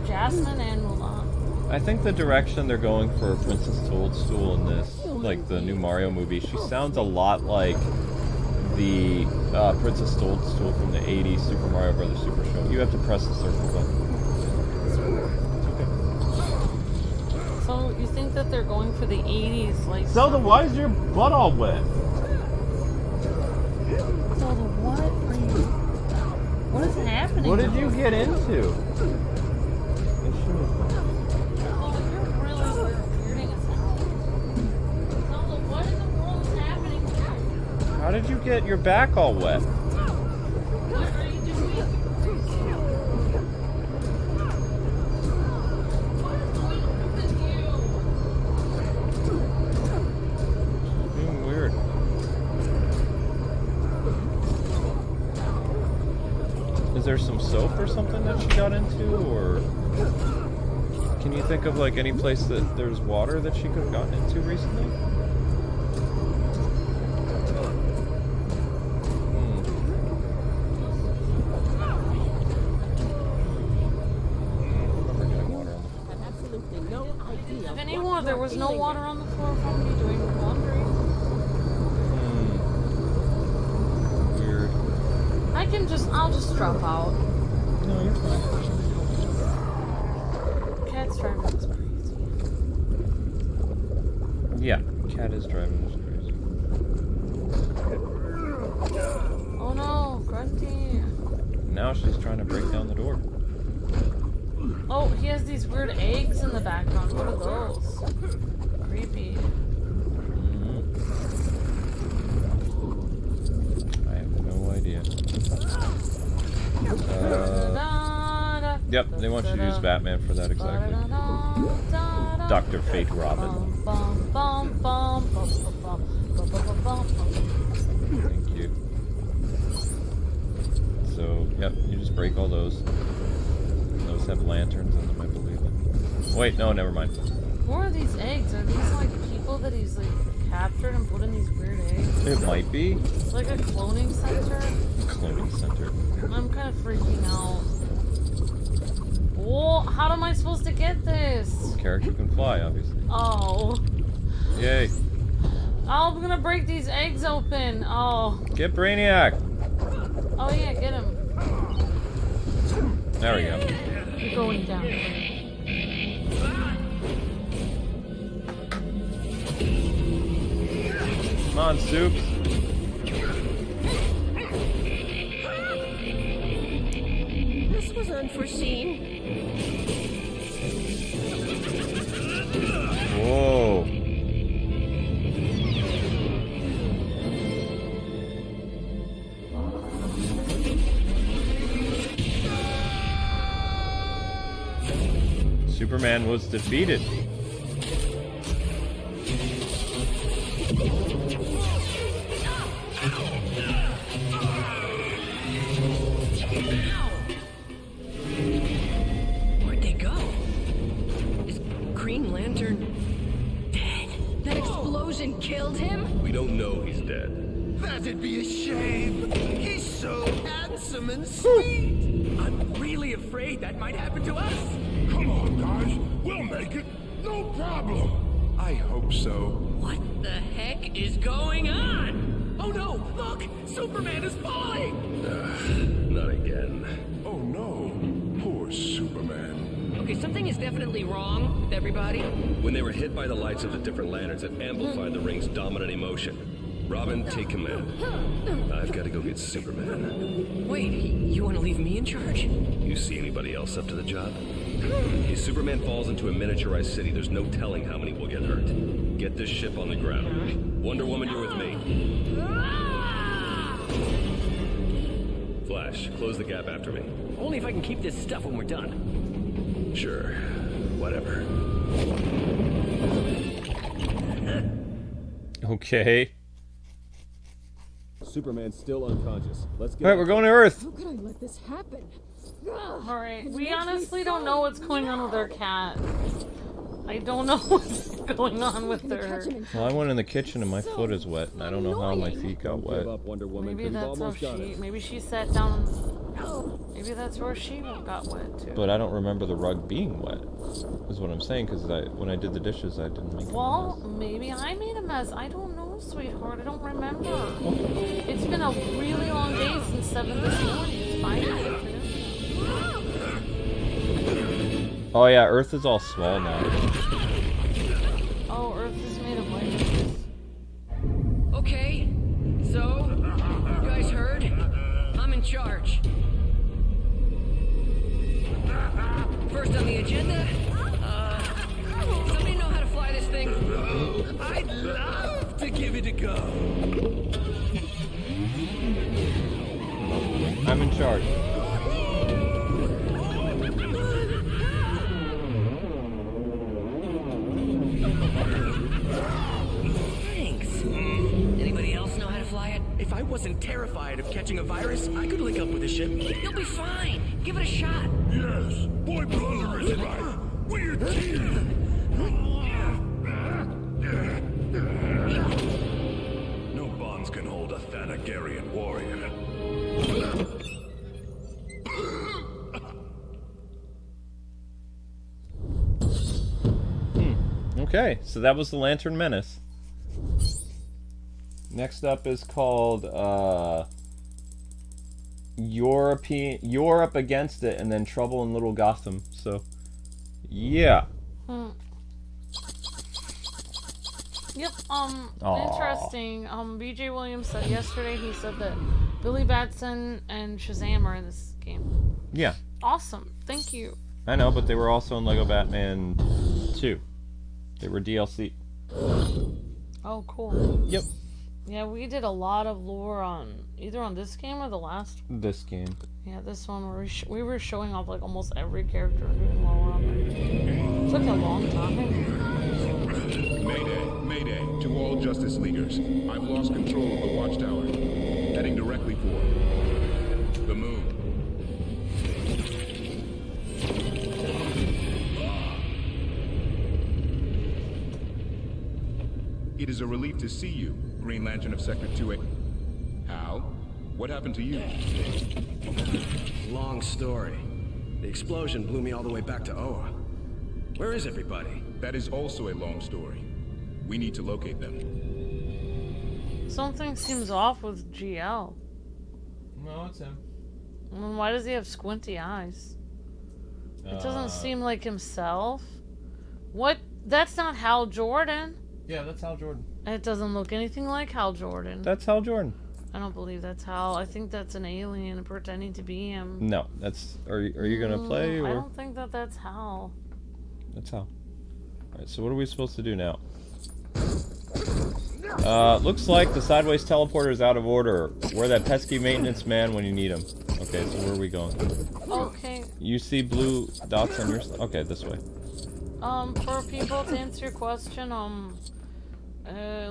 S2: Jasmine and Mulan.
S1: I think the direction they're going for Princess Toadstool in this, like the new Mario movie, she sounds a lot like the Princess Toadstool from the 80s Super Mario Bros. Super Show. You have to press the circle button.
S2: So you think that they're going for the 80s, like...
S1: Zelda, why is your butt all wet?
S2: Zelda, what are you... What is happening?
S1: What did you get into?
S2: Oh, you're really weirding us out. Zelda, what in the world is happening here?
S1: How did you get your back all wet?
S2: What are you doing? What is going on with you?
S1: Being weird. Is there some soap or something that she got into, or can you think of like any place that there's water that she could have gotten into recently?
S2: If anyone, there was no water on the floor from me doing laundry.
S1: Weird.
S2: I'll just drop out.
S1: No, you're fine.
S2: Cat's driving us crazy.
S1: Yeah, cat is driving us crazy.
S2: Oh no, Grunty.
S1: Now she's trying to break down the door.
S2: Oh, he has these weird eggs in the background. What are those? Creepy.
S1: I have no idea. Yep, they want you to use Batman for that exactly. Dr. Fate Robin. Thank you. So, yep, you just break all those. Those have lanterns in them, I believe. Wait, no, never mind.
S2: Who are these eggs? Are these like people that he's like captured and put in these weird eggs?
S1: It might be.
S2: It's like a cloning center.
S1: Cloning center.
S2: I'm kind of freaking out. Whoa, how am I supposed to get this?
S1: Character can fly, obviously.
S2: Oh.
S1: Yay.
S2: I'm gonna break these eggs open. Oh.
S1: Get Brianiac.
S2: Oh yeah, get him.
S1: There we go.
S2: You're going down.
S1: Come on, Soups.
S7: This was unforeseen.
S1: Whoa. Superman was defeated.
S7: Where'd they go? Is Green Lantern dead? That explosion killed him?
S6: We don't know he's dead.
S4: That'd be a shame. He's so handsome and sweet.
S10: I'm really afraid that might happen to us.
S4: Come on, guys. We'll make it. No problem.
S10: I hope so.
S7: What the heck is going on?
S10: Oh no! Look! Superman is falling!
S6: Not again.
S4: Oh no. Poor Superman.
S7: Okay, something is definitely wrong with everybody.
S6: When they were hit by the lights of the different lanterns, it amplified the ring's dominant emotion. Robin, take command. I've got to go get Superman.
S7: Wait, you want to leave me in charge?
S6: You see anybody else up to the job? If Superman falls into a miniaturized city, there's no telling how many will get hurt. Get this ship on the ground. Wonder Woman, you're with me. Flash, close the gap after me.
S10: Only if I can keep this stuff when we're done.
S6: Sure. Whatever.
S1: Okay.
S3: Superman's still unconscious. Let's get.
S1: Alright, we're going to Earth.
S8: How could I let this happen?
S2: Alright, we honestly don't know what's going on with our cat. I don't know what's going on with her.
S1: Well, I went in the kitchen and my foot is wet, and I don't know how my feet got wet.
S3: Give up, Wonder Woman.
S2: Maybe
S3: You've
S2: that's how
S3: almost got
S2: she.
S3: it.
S2: Maybe she sat down. Maybe that's where she got wet too.
S1: But I don't remember the rug being wet, is what I'm saying, because when I did the dishes, I didn't make it.
S2: Well, maybe I made a mess. I don't know, sweetheart. I don't remember. It's been a really long day since 7 this morning. It's 5 in the afternoon.
S1: Oh yeah, Earth is all small now.
S2: Oh, Earth is made of light.
S7: Okay, so, you guys heard? I'm in charge. First on the agenda, somebody know how to fly this thing?
S10: I'd love to give it a go.
S1: I'm in charge.
S7: Thanks. Anybody else know how to fly it?
S10: If I wasn't terrified of catching a virus, I could link up with the ship.
S7: You'll be fine. Give it a shot.
S4: Yes. Boy Brother is right. We're a team.
S6: No bonds can hold a Thanagarian warrior.
S1: Okay, so that was the Lantern Menace. Next up is called Europe Against It, and then Trouble in Little Gotham. So, yeah.
S2: Yep, interesting. BJ Williams said yesterday, he said that Billy Batson and Shazam are in this game.
S1: Yeah.
S2: Awesome. Thank you.
S1: I know, but they were also in Lego Batman 2. They were DLC.
S2: Oh, cool.
S1: Yep.
S2: Yeah, we did a lot of lore on either on this game or the last.
S1: This game.
S2: Yeah, this one where we were showing off like almost every character and doing lore on it. Took a long time.
S11: Mayday to all Justice Leaguers. I've lost control of the Watchtower. Heading directly for the moon. It is is a relief to see you, Green Lantern of Sector 2A. How? What happened to you?
S10: Long story. The explosion blew me all the way back to Oa. Where is everybody?
S11: That is also a long story. We need to locate them.
S2: Something seems off with GL.
S1: No, it's him.
S2: And why does he have squinty eyes? It doesn't seem like himself. What? That's not Hal Jordan.
S1: Yeah, that's Hal Jordan.
S2: It doesn't look anything like Hal Jordan.
S1: That's Hal Jordan.
S2: I don't believe that's Hal. I think that's an alien pretending to be him.
S1: No, that's... Are you gonna play, or...?
S2: I don't think that that's Hal.
S1: That's Hal. Alright, so what are we supposed to do now? Looks like the sideways teleporter is out of order. We're that pesky maintenance man when you need him. Okay, so where are we going?
S2: Okay.
S1: You see blue dots on your... Okay, this way.
S2: For people, to answer your question,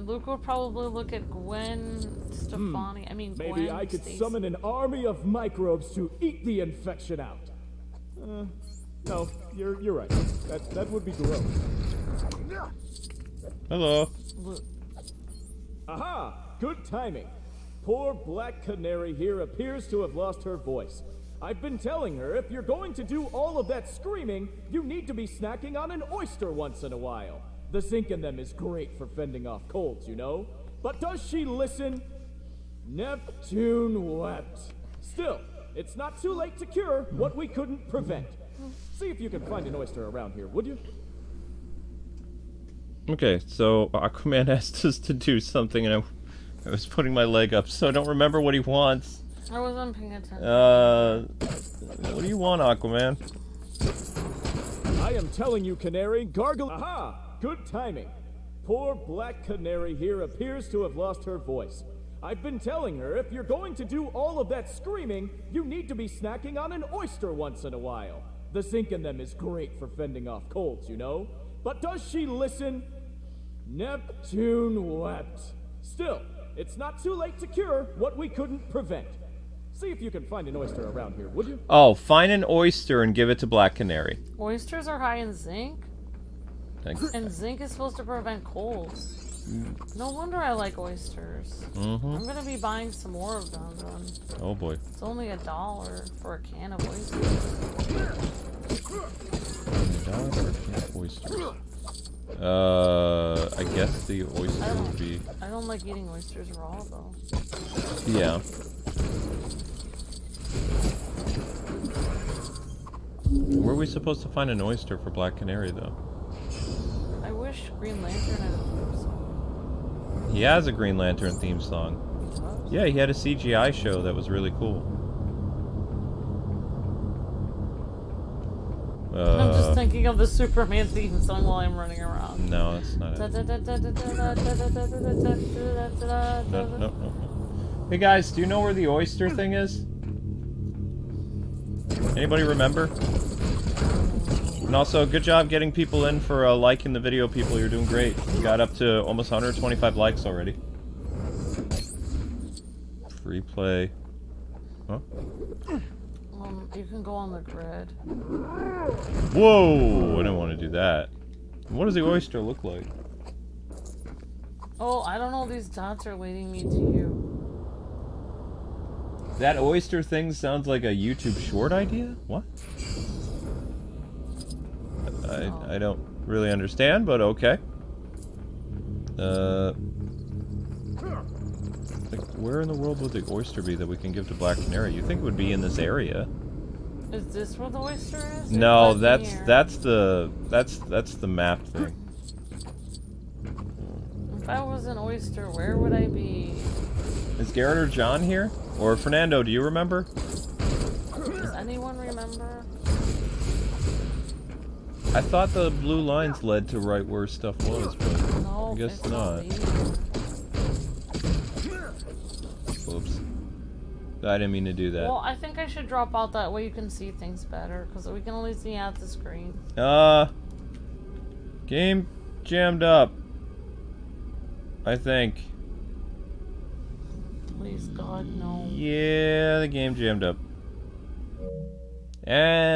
S2: Luke will probably look at Gwen Stefani. I mean,
S3: Maybe
S2: Gwen
S3: I could
S2: Stacy.
S3: summon an army of microbes to eat the infection out. No, you're right. That would be gross.
S1: Hello.
S3: Aha! Good timing. Poor Black Canary here appears to have lost her voice. I've been telling her if you're going to do all of that screaming, you need to be snacking on an oyster once in a while. The zinc in them is great for fending off colds, you know. But does she listen? Neptune wept. Still, it's not too late to cure what we couldn't prevent. See if you can find an oyster around here, would you?
S1: Okay, so Aquaman asked us to do something, and I was putting my leg up, so I don't remember what he wants.
S2: I wasn't paying attention.
S1: What do you want, Aquaman?
S3: I am telling you, Canary, gargle. Aha! Good timing. Poor Black Canary here appears to have lost her voice. I've been telling her if you're going to do all of that screaming, you need to be snacking on an oyster once in a while. The zinc in them is great for fending off colds, you know. But does she listen? Neptune wept. Still, it's not too late to cure what we couldn't prevent. See if you can find an oyster around here, would you?
S1: Oh, find an oyster and give it to Black Canary.
S2: Oysters are high in zinc,
S1: Thanks.
S2: and zinc is supposed to prevent colds. No wonder I like oysters.
S1: Mm-hmm.
S2: I'm gonna be buying some more of them then.
S1: Oh boy.
S2: It's only $1 for a can of oysters.
S1: $1 for a can of oysters. I guess the oyster would be...
S2: I don't like eating oysters raw though.
S1: Yeah. Where are we supposed to find an oyster for Black Canary, though?
S2: I wish Green Lantern had a theme song.
S1: He has a Green Lantern theme song. Yeah, he had a CGI show that was really cool.
S2: I'm just thinking of the Superman theme song while I'm running around.
S1: No, that's not it. No. Hey guys, do you know where the oyster thing is? Anybody remember? And also, good job getting people in for liking the video, people. You're doing great. You got up to almost 125 likes already. Free play. Huh?
S2: You can go on the grid.
S1: Whoa! I didn't want to do that. What does the oyster look like?
S2: Oh, I don't know. These dots are leading me to you.
S1: That oyster thing sounds like a YouTube short idea? What? I don't really understand, but okay. Like, where in the world would the oyster be that we can give to Black Canary? You think it would be in this area?
S2: Is this where the oyster is?
S1: No, that's the map thing.
S2: If I was an oyster, where would I be?
S1: Is Garrett or John here? Or Fernando, do you remember?
S2: Does anyone remember?
S1: I thought the blue lines led to right where stuff was, but
S2: No,
S1: I guess not. Whoops. I didn't mean to do that.
S2: Well, I think I should drop out that way you can see things better, because we can only see out the screen.
S1: Game jammed up. I think.
S2: Please, God, no.
S1: Yeah, the game jammed up. And...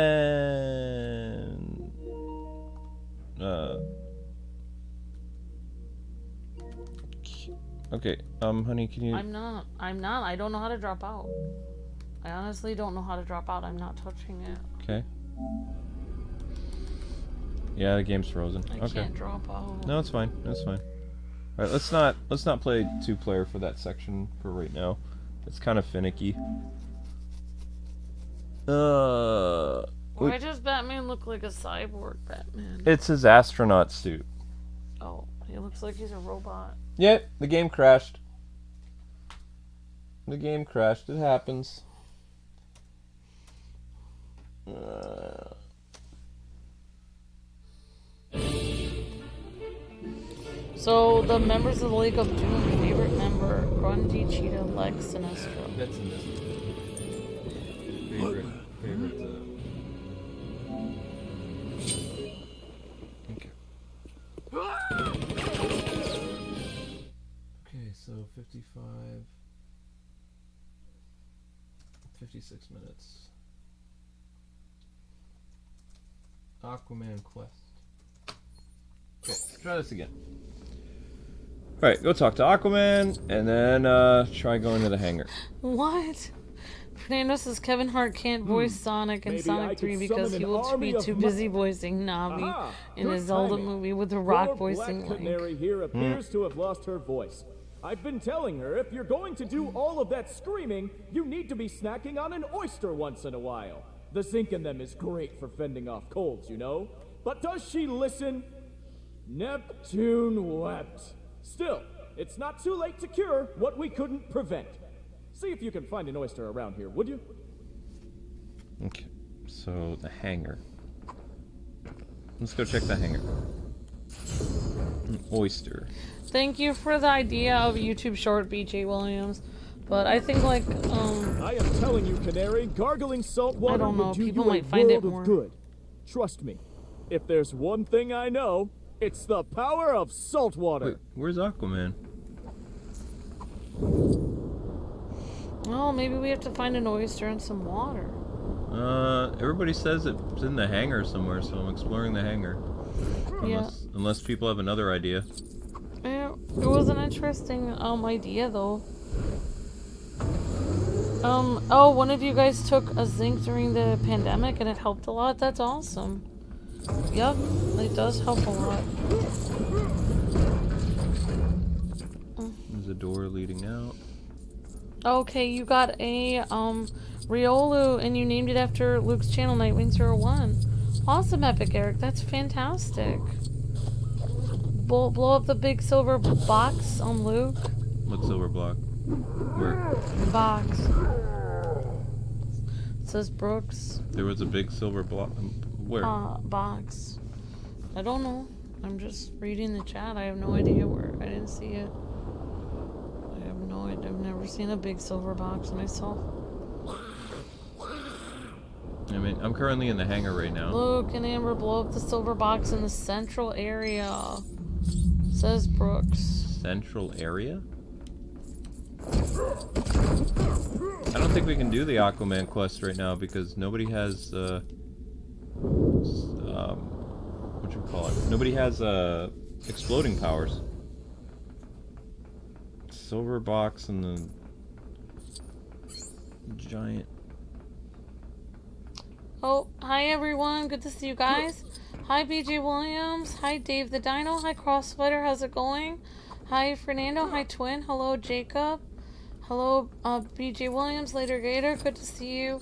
S1: Okay, honey, can you...
S2: I'm not. I don't know how to drop out. I honestly don't know how to drop out. I'm not touching it.
S1: Okay. Yeah, the game's frozen.
S2: I
S1: Okay.
S2: can't drop out.
S1: No, it's fine. That's fine. All right, let's not play 2-player for that section for right now. It's kind of finicky.
S2: Why does Batman look like a cyborg Batman?
S1: It's his astronaut suit.
S2: Oh, he looks like he's a robot.
S1: Yep, the game crashed. The game crashed. It happens.
S2: So, the members of the League of Doom, favorite member, Grundy, Cheetah, Lex, Sinestro.
S1: That's in this. Favorite. Okay, so 56 minutes. Aquaman Quest. Okay, try this again. Alright, go talk to Aquaman, and then try going to the hangar.
S2: What? Fernando says Kevin Hart can't voice Sonic in Sonic 3 because he will be too busy voicing Navi in his Zelda movie with The Rock voicing
S5: Black Canary
S2: Link.
S5: here appears to have lost her voice. I've been telling her if you're going to do all of that screaming, you need to be snacking on an oyster once in a while. The zinc in them is great for fending off colds, you know? But does she listen? Neptune wept. Still, it's not too late to cure what we couldn't prevent. See if you can find an oyster around here, would you?
S1: Okay, so the hangar. Let's go check the hangar. An oyster.
S2: Thank you for the idea of YouTube short, BJ Williams. But I think, like,
S5: I am telling you, Canary, gargling salt water
S2: I don't know,
S5: would do
S2: people
S5: you a
S2: might find it
S5: world
S2: more.
S5: of good. Trust me. If there's one thing I know, it's the power of salt water.
S1: Wait, where's Aquaman?
S2: well, maybe we have to find an oyster and some water.
S1: Everybody says it's in the hangar somewhere, so I'm exploring the hangar. Unless people have another idea.
S2: Yeah, it was an interesting idea though. Oh, one of you guys took a zinc during the pandemic and it helped a lot. That's awesome. Yep, it does help a lot.
S1: There's a door leading out.
S2: Okay, you got a Riolu and you named it after Luke's channel, Nightwing01. Awesome, Epic Eric. That's fantastic. Blow up the big silver box on Luke.
S1: What silver block? Where?
S2: Box. It says Brooks.
S1: There was a big silver block. Where?
S2: Box. I don't know. I'm just reading the chat. I have no idea where. I didn't see it. I have no idea. I've never seen a big silver box myself.
S1: I mean, I'm currently in the hangar right now.
S2: Luke and Amber blow up the silver box in the central area. Says Brooks.
S1: Central area? I don't think we can do the Aquaman quest right now because nobody has what you call it? Nobody has exploding powers. Silver box and the giant.
S2: Oh, hi everyone. Good to see you guys. Hi BJ Williams. Hi Dave the Dino. Hi Crossfighter. How's it going? Hi Fernando. Hi Twin. Hello Jacob. Hello BJ Williams. Later Gator. Good to see you.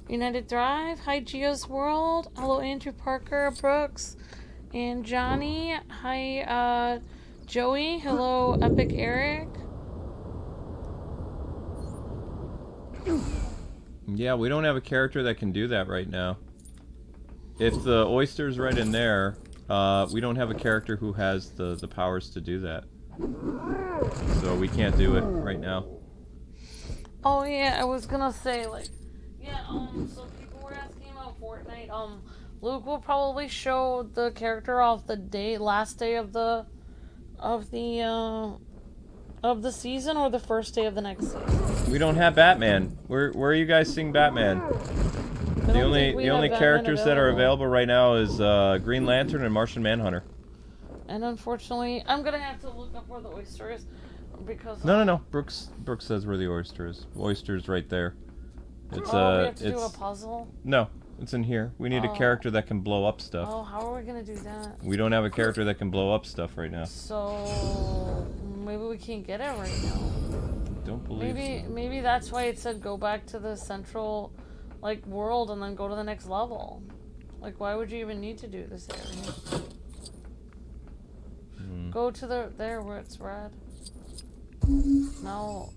S2: United Drive. Hi Geo's World. Hello Andrew Parker. Brooks. And Johnny. Hi Joey. Hello Epic Eric.
S1: Yeah, we don't have a character that can do that right now. If the oyster's right in there, we don't have a character who has the powers to do that. So we can't do it right now.
S2: Oh yeah, I was gonna say like, yeah. So people were asking about Fortnite. Luke will probably show the character off the last day of the season or the first day of the next season.
S1: We don't have Batman. Where are you guys seeing Batman? The only characters that are available right now is Green Lantern and Martian Manhunter.
S2: And unfortunately, I'm gonna have to look up where the oyster is. Because
S1: No. Brooks says where the oyster is. Oyster's right there. It's
S2: we have to do a puzzle?
S1: No, it's in here. We need a character that can blow up stuff.
S2: Oh, how are we gonna do that?
S1: We don't have a character that can blow up stuff right now.
S2: So maybe we can't get it right now.
S1: Don't believe so.
S2: Maybe that's why it said go back to the central like world and then go to the next level. Like why would you even need to do this area? Go to there where it's red. No.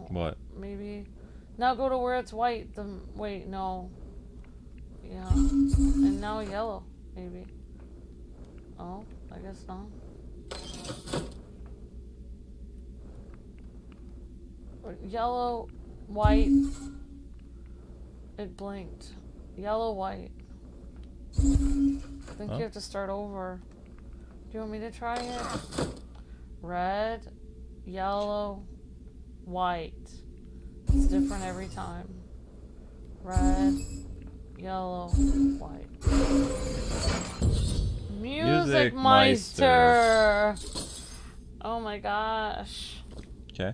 S1: What?
S2: Maybe. Now go to where it's white. Wait, no. Yeah. And now yellow, maybe. Oh, I guess not. Yellow, white. It blinked. Yellow, white. I think you have to start over. Do you want me to try it? Red, yellow, white. It's different every time. Red, yellow, white. Music Meister! Oh my gosh.
S1: Okay.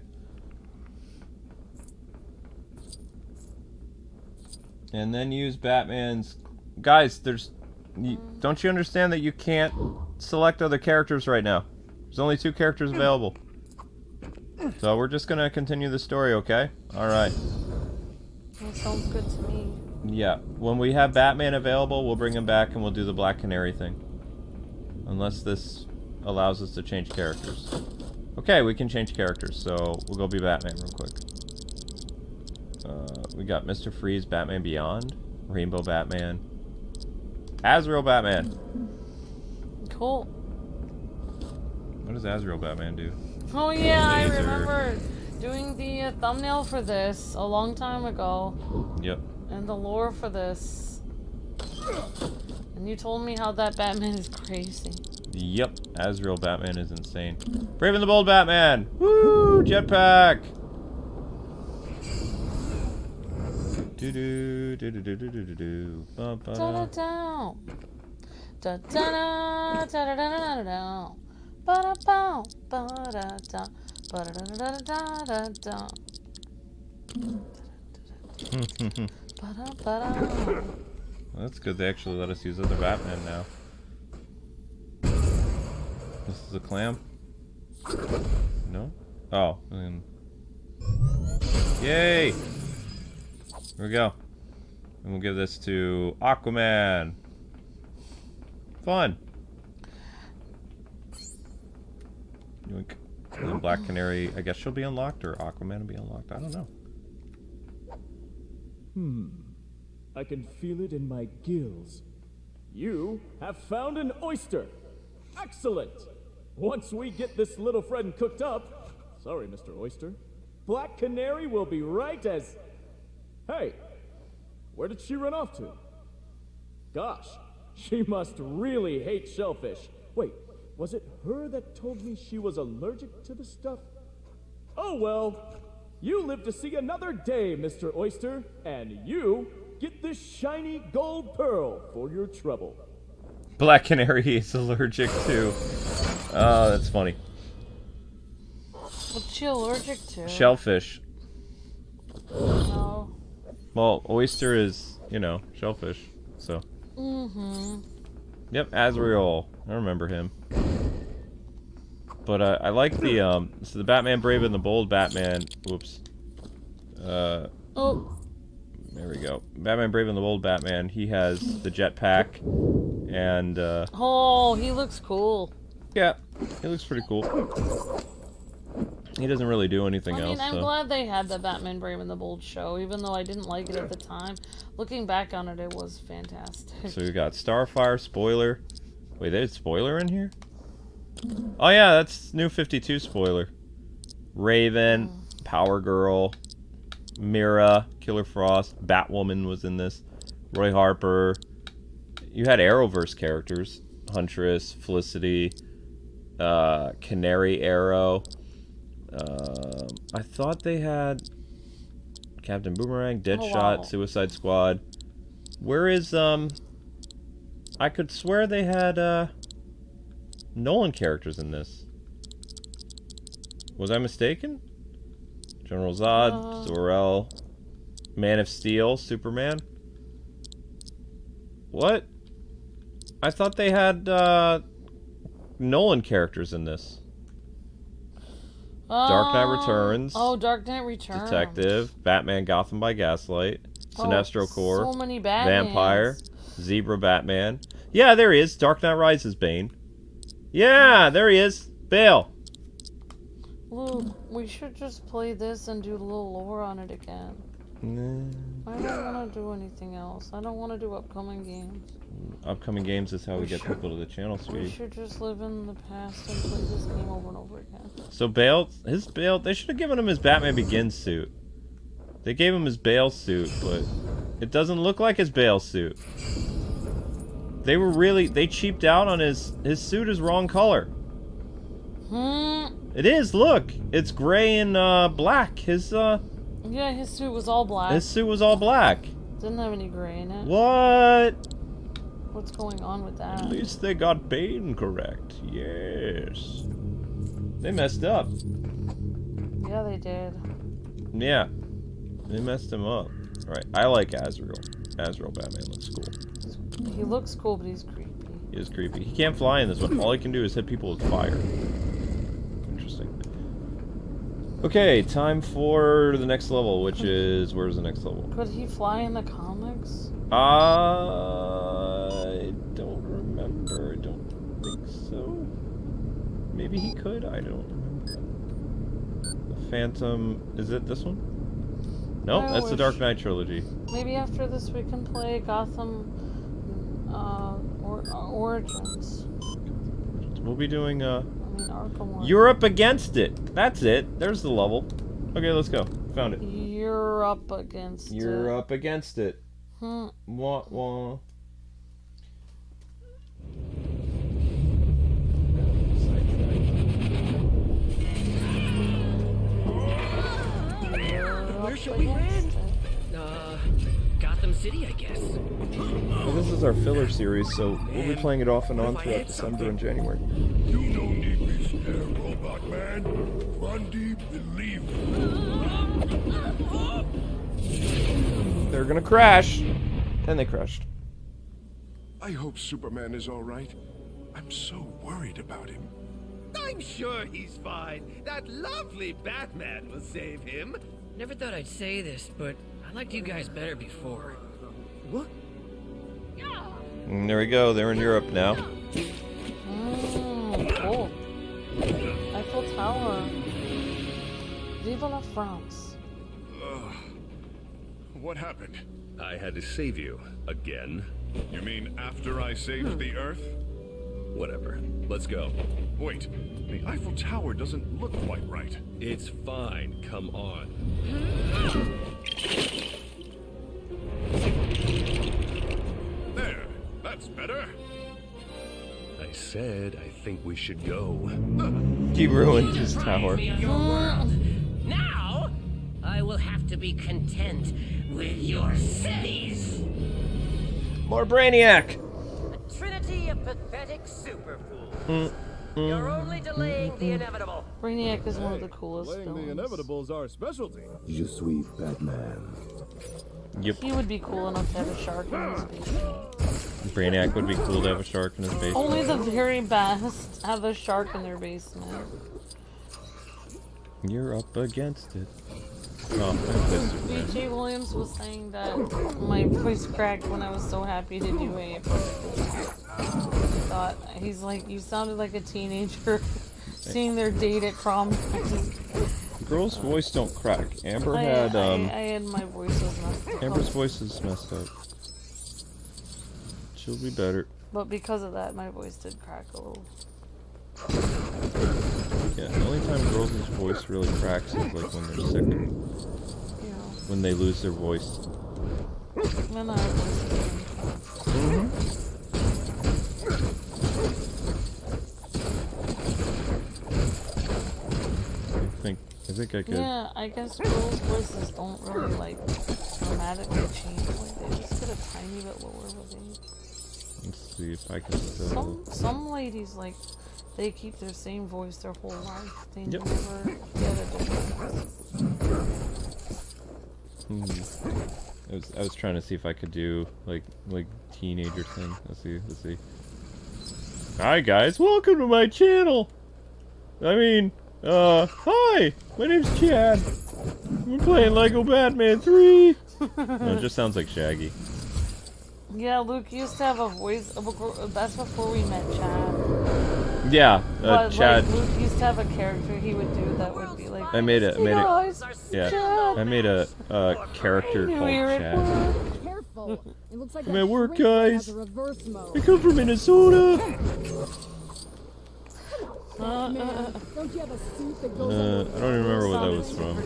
S1: And then use Batman's... Guys, don't you understand that you can't select other characters right now? There's only 2 characters available. So we're just gonna continue the story, okay? Alright.
S2: That sounds good to me.
S1: Yeah. When we have Batman available, we'll bring him back and we'll do the Black Canary thing. Unless this allows us to change characters. Okay, we can change characters, so we'll go be Batman real quick. We got Mr. Freeze, Batman Beyond, Rainbow Batman, Azrael Batman.
S2: Cool.
S1: What does Azrael Batman do?
S2: Oh yeah, I remember doing the thumbnail for this a long time ago.
S1: Yep.
S2: And the lore for this. And you told me how that Batman is crazy.
S1: Yep, Azrael Batman is insane. Brave and the Bold Batman! Woo! Jetpack! Do do do do do do do do. Da da da da da da da da da. Ba da ba ba da da ba da da da da da. Ba da ba da. That's good. They actually let us use other Batman now. This is a clam. No? Oh. Yay! Here we go. And we'll give this to Aquaman. Fun. Yoink. And then Black Canary, I guess she'll be unlocked, or Aquaman will be unlocked. I don't know.
S5: I can feel it in my gills. You have found an oyster. Excellent. Once we get this little friend cooked up, sorry, Mr. Oyster, Black Canary will be right as... Hey, where did she run off to? Gosh, she must really hate shellfish. Wait, was it her that told me she was allergic to the stuff? Oh well, you live to see another day, Mr. Oyster, and you get this shiny gold pearl for your trouble. Black Canary is allergic to... Oh, that's funny.
S2: What's she allergic to?
S1: Shellfish.
S2: No.
S1: Well, oyster is, you know, shellfish, so. Yep, Azrael. I remember him. But I like the, so the Batman Brave and the Bold Batman, whoops.
S2: Oh.
S1: There we go. Batman Brave and the Bold Batman, he has the jetpack, and,
S2: Oh, he looks cool.
S1: Yeah, he looks pretty cool. He doesn't really do anything else.
S2: I'm glad they had the Batman Brave and the Bold show, even though I didn't like it at the time. Looking back on it, it was fantastic.
S1: So we got Starfire, Spoiler. Wait, there's Spoiler in here? Oh yeah, that's New 52 Spoiler. Raven, Power Girl, Mira, Killer Frost, Batwoman was in this. Roy Harper. You had Arrowverse characters. Huntress, Felicity, Canary Arrow. I thought they had Captain Boomerang, Deadshot, Suicide Squad. Where is, I could swear they had, Nolan characters in this. Was I mistaken? General Zod, Zor-El, Man of Steel, Superman. What? I thought they had Nolan characters in this. Dark Knight Returns.
S2: Oh, Dark Knight Returns.
S1: Detective, Batman Gotham by Gaslight, Sinestro Corps,
S2: so many
S1: Vampire, Zebra Batman. Yeah, there he is. Dark Knight Rises Bane. Yeah, there he is. Bale.
S2: Luke, we should just play this and do a little lore on it again. I don't want to do anything else. I don't want to do upcoming games.
S1: Upcoming games is how we get people to the channel,
S2: We
S1: sweetie.
S2: should just live in the past and play this game over and over again.
S1: So Bale, they should have given him his Batman Begins suit. They gave him his Bale suit, but it doesn't look like his Bale suit. They cheaped out on his suit is wrong color. It is, look. It's gray and black.
S2: Yeah, his suit was all black.
S1: His suit was all black.
S2: Didn't have any gray in it.
S1: What?
S2: What's going on with that?
S1: At least they got Bane correct. Yes. They messed up.
S2: Yeah, they did.
S1: Yeah. They messed him up. Right. I like Azrael. Azrael Batman looks cool.
S2: He looks cool, but he's creepy.
S1: He is creepy. He can't fly in this one. All he can do is hit people with fire. Interesting. Okay, time for the next level, which is... Where's the next level?
S2: Could he fly in the comics?
S1: I don't remember. I don't think so. Maybe he could. I don't remember. The Phantom... Is it this one? Nope, that's the Dark Knight trilogy.
S2: Maybe after this we can play Gotham Origins.
S1: We'll be doing
S2: Arkham.
S1: You're up against it. That's it. There's the level. Okay, let's go. Found it.
S2: You're up against it.
S1: You're up against it. Wah wah.
S9: Where should we land? Gotham City, I guess.
S1: Well, this is our filler series, so we'll be playing it off and on throughout December and January.
S11: You no need be scared, Robot Man. Run deep, believe.
S1: They're gonna crash. And they crashed.
S11: I hope Superman is all right. I'm so worried about him.
S9: I'm sure he's fine. That lovely Batman will save him.
S12: Never thought I'd say this, but I liked you guys better before.
S9: What?
S1: And there we go. They're in Europe now.
S2: Cool. Eiffel Tower. Viva la France.
S11: What happened?
S6: I had to save you again.
S11: You mean after I saved the Earth?
S6: Whatever. Let's go.
S11: Wait, the Eiffel Tower doesn't look quite right.
S6: It's fine. Come on.
S11: There. That's better.
S6: I said I think we should go.
S1: He ruined his tower.
S9: Now, I will have to be content with your cities.
S1: More Brainiac!
S9: A trinity of pathetic superfools. You're only delaying the inevitable.
S2: Brianiac is one of the coolest
S5: Delaying
S2: villains.
S5: the inevitable is our specialty.
S4: Je suis Batman.
S1: Yep.
S2: He would be cool enough to have a shark in his basement.
S1: Brainiac would be cool to have a shark in his basement.
S2: Only the very best have a shark in their basement.
S1: You're up against it. Oh, that's
S2: BJ Williams was saying that my voice cracked when I was so happy to do a thought he's like, you sounded like a teenager seeing their date at prom.
S1: Girls' voice don't crack. Amber
S2: I
S1: had
S2: had my voice was messed up.
S1: Amber's voice is messed up. She'll be better.
S2: But because of that, my voice did crack a little.
S1: Yeah, the only time girls' voice really cracks is like when they're sick.
S2: Yeah.
S1: When they lose their voice.
S2: When our voices
S1: I think I could.
S2: Yeah, I guess girls' voices don't really like dramatically change. Like they just get a tiny bit lower, but they.
S1: Let's see if I can still.
S2: Some ladies like they keep their same voice their whole life. They
S1: Yep.
S2: never get a different voice.
S1: I was trying to see if I could do like teenager thing. Let's see. Hi guys, welcome to my channel. I mean, hi, my name's Chad. We're playing Lego Batman 3. No, it just sounds like Shaggy.
S2: Yeah, Luke used to have a voice. That's before we met Chad.
S1: Yeah,
S2: But
S1: Chad.
S2: like, Luke used to have a character he would do that would be like.
S1: I made a character
S2: New
S1: called
S2: Year
S1: Chad.
S13: Careful. It looks like
S1: I'm at work,
S13: shrink
S1: guys.
S13: has a reverse mode.
S1: I come from Minnesota.
S13: Don't you have a suit that goes
S1: I don't even remember what that was from. I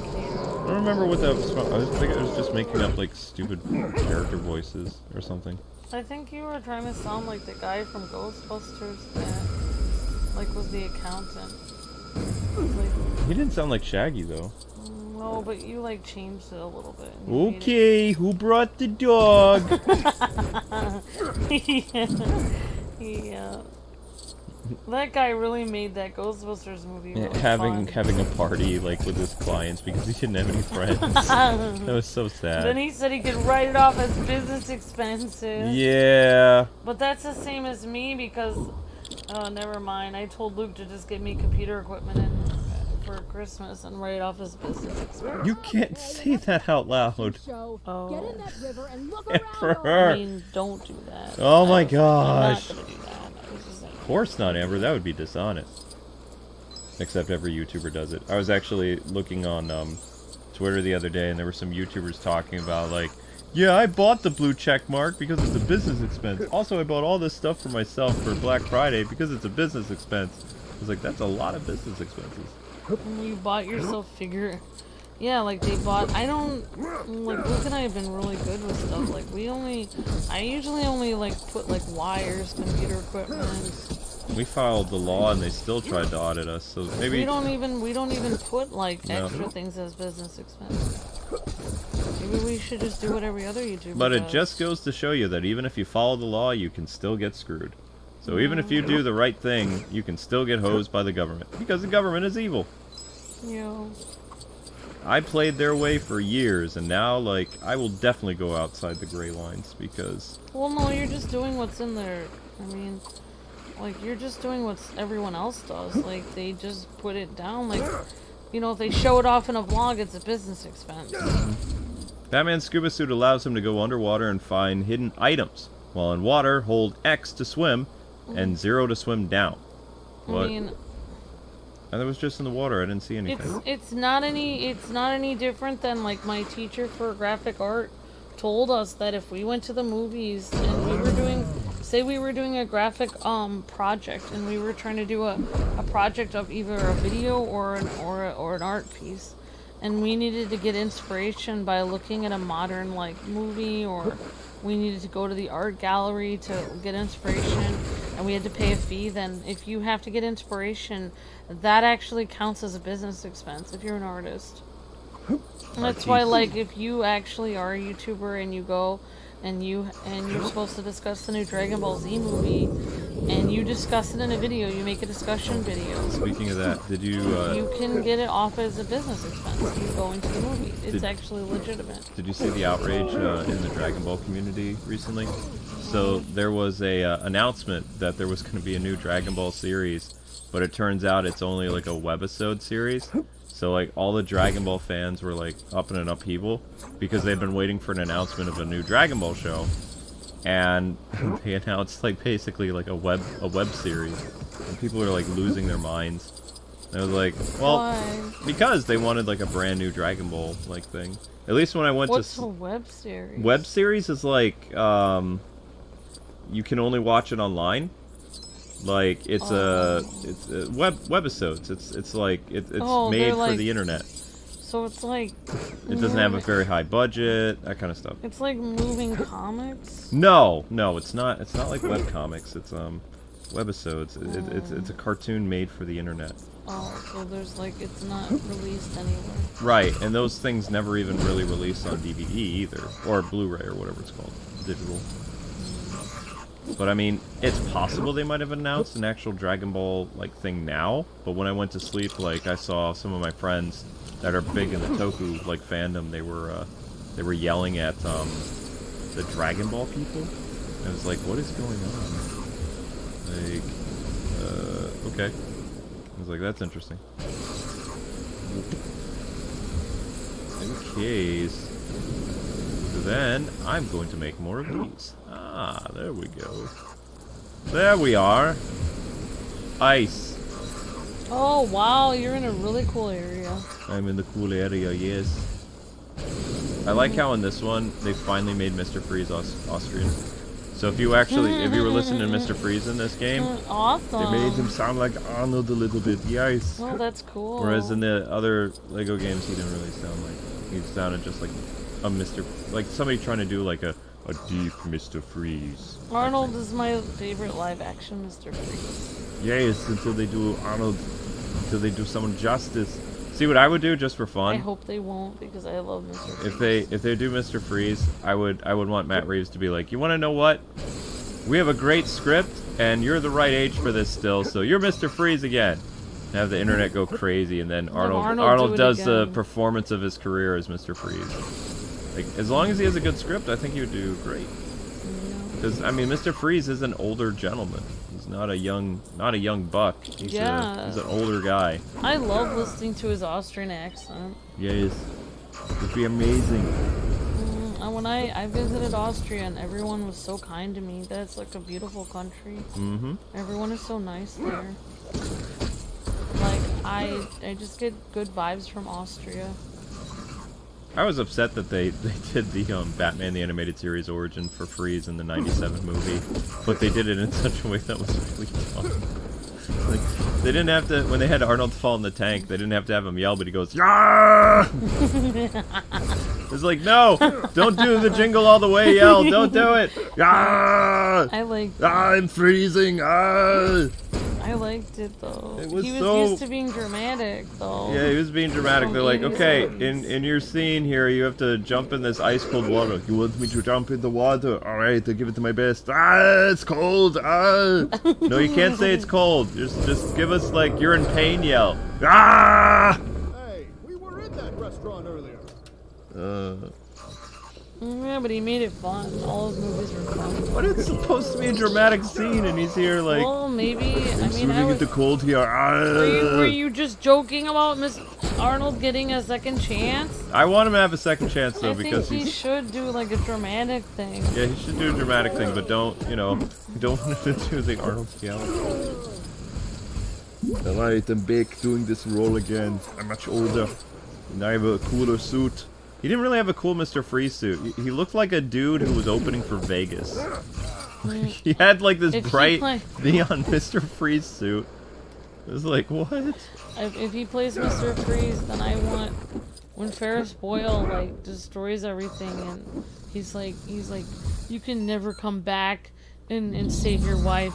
S1: don't remember what that was from. I think I was just making up like stupid character voices or something.
S2: I think you were trying to sound like the guy from Ghostbusters that, like, was the accountant. Like,
S1: He didn't sound like Shaggy though.
S2: no, but you like changed it a little bit.
S1: Okay, who brought the dog?
S2: Yeah. That guy really made that Ghostbusters movie really
S1: having
S2: fun.
S1: a party like with his clients because he didn't have any friends. That was so sad.
S2: Then he said he could write it off as business expenses.
S1: Yeah.
S2: But that's the same as me because, oh, never mind. I told Luke to just get me computer equipment for Christmas and write it off as business expenses.
S1: You can't say that out loud.
S2: Oh.
S13: Get in that river and look
S1: Amber.
S13: around.
S2: I mean, don't do that.
S1: Oh my
S2: I'm
S1: gosh.
S2: not gonna do that. I was just like,
S1: Of course not, Amber. That would be dishonest. Except every YouTuber does it. I was actually looking on Twitter the other day, and there were some YouTubers talking about like, yeah, I bought the blue check mark because it's a business expense. Also, I bought all this stuff for myself for Black Friday because it's a business expense. I was like, that's a lot of business expenses.
S2: you bought yourself figure. Yeah, like they bought. I don't like. Luke and I have been really good with stuff. Like I usually only like put like wires, computer equipment.
S1: We filed the law, and they still tried to audit us. So maybe
S2: We don't even put like
S1: No.
S2: extra things as business expenses. Maybe we should just do what every other YouTuber
S1: But it
S2: does.
S1: just goes to show you that even if you follow the law, you can still get screwed. So even if you do the right thing, you can still get hosed by the government. Because the government is evil.
S2: Yeah.
S1: I played their way for years, and now, like, I will definitely go outside the gray lines, because...
S2: Well, no, you're just doing what's in there. I mean, like, you're just doing what everyone else does. Like, they just put it down. Like, you know, if they show it off in a vlog, it's a business expense.
S1: Batman's scuba suit allows him to go underwater and find hidden items. While in water, hold X to swim, and 0 to swim down. What?
S2: I mean...
S1: And it was just in the water. I didn't see anything.
S2: It's not any different than like my teacher for graphic art told us that if we went to the movies and we were doing a graphic project and we were trying to do a project of either a video or an art piece, and we needed to get inspiration by looking at a modern like movie, or we needed to go to the art gallery to get inspiration and we had to pay a fee, then if you have to get inspiration, that actually counts as a business expense if you're an artist. And that's why, like, if you actually are a YouTuber and you go and you're supposed to discuss the new Dragon Ball Z movie and you discuss it in a video, you make a discussion video.
S1: Speaking of that, did you...
S2: you can get it off as a business expense. You go into the movie. It's actually legitimate.
S1: Did you see the outrage in the Dragon Ball community recently? So there was a announcement that there was going to be a new Dragon Ball series, but it turns out it's only like a webisode series. So like all the Dragon Ball fans were like up in an upheaval because they've been waiting for an announcement of a new Dragon Ball show, and they announced like basically like a web series, and people are like losing their minds. And I was like, well,
S2: why?
S1: Because they wanted like a brand new Dragon Ball like thing. At least when I went
S2: What's
S1: to
S2: a web series?
S1: Web series is like you can only watch it online. Like it's webisodes. It's like it's made for the internet.
S2: So it's like
S1: it doesn't have a very high budget, that kind of stuff.
S2: It's like moving comics.
S1: No, it's not. It's not like web comics. It's webisodes. It's a cartoon made for the internet.
S2: Oh, so there's like it's not released anywhere.
S1: Right, and those things never even really released on DVD either, or Blu-ray or whatever it's called, digital. But I mean, it's possible they might have announced an actual Dragon Ball like thing now. But when I went to sleep, like I saw some of my friends that are big in the Toku like fandom, they were yelling at the Dragon Ball people. And I was like, what is going on? Like, okay. I was like, that's interesting. Okay. So then I'm going to make more of these. Ah, there we go. There we are. Ice.
S2: Oh wow, you're in a really cool area.
S1: I'm in the cool area, yes. I like how in this one they finally made Mr. Freeze Austrian. So if you were listening to Mr. Freeze in this game,
S2: awesome.
S1: They made him sound like Arnold a little bit, yes.
S2: Oh, that's cool.
S1: Whereas in the other Lego games, he didn't really sound like. He sounded just like a like somebody trying to do like a deep Mr. Freeze.
S2: Arnold is my favorite live-action Mr. Freeze.
S1: Yes, until they do Arnold, until they do someone justice. See what I would do just for fun?
S2: I hope they won't because I love Mr. Freeze.
S1: If they do Mr. Freeze, I would want Matt Reeves to be like, you want to know what? We have a great script, and you're the right age for this still, so you're Mr. Freeze again. And have the internet go crazy, and then Arnold does the performance of his career as Mr. Freeze. Like, as long as he has a good script, I think he would do great. Because I mean, Mr. Freeze is an older gentleman. He's not a young buck. He's an older guy.
S2: I love listening to his Austrian accent.
S1: Yes, it'd be amazing.
S2: When I visited Austria, and everyone was so kind to me. That's like a beautiful country.
S1: Mm-hmm.
S2: Everyone is so nice there. Like I just get good vibes from Austria.
S1: I was upset that they did the Batman the Animated Series origin for Freeze in the '97 movie, but they did it in such a way that was really fun. Like, they didn't have to, when they had Arnold fall in the tank, they didn't have to have him yell, but he goes, "Yeah!" It's like, no, don't do the jingle all the way yell, don't do it. Yeah!
S2: I liked
S1: I'm freezing.
S2: I liked it though.
S1: It was
S2: he was
S1: so...
S2: used to being dramatic though.
S1: Yeah, he was being dramatic. They're like, okay, in your scene here, you have to jump in this ice cold water. You want me to jump in the water? All right, I'll give it to my best. It's cold. No, you can't say it's cold. Just give us like you're in pain yell.
S14: Hey, we were in that restaurant earlier.
S2: Yeah, but he made it fun. All his movies were fun.
S1: But it's supposed to be a dramatic scene, and he's here like.
S2: Well, maybe. I mean,
S1: the cold here.
S2: Were you just joking about Miss Arnold getting a second chance?
S1: I want him to have a second chance though, because
S2: he should do like a dramatic thing.
S1: Yeah, he should do a dramatic thing, but don't want him to do the Arnold yell. Alright, I'm back doing this role again. I'm much older, and I have a cooler suit. He didn't really have a cool Mr. Freeze suit. He looked like a dude who was opening for Vegas. He had like this bright neon Mr. Freeze suit. It was like, what?
S2: If he plays Mr. Freeze, then I want when Ferris Boyle like destroys everything and he's like, you can never come back and save your wife.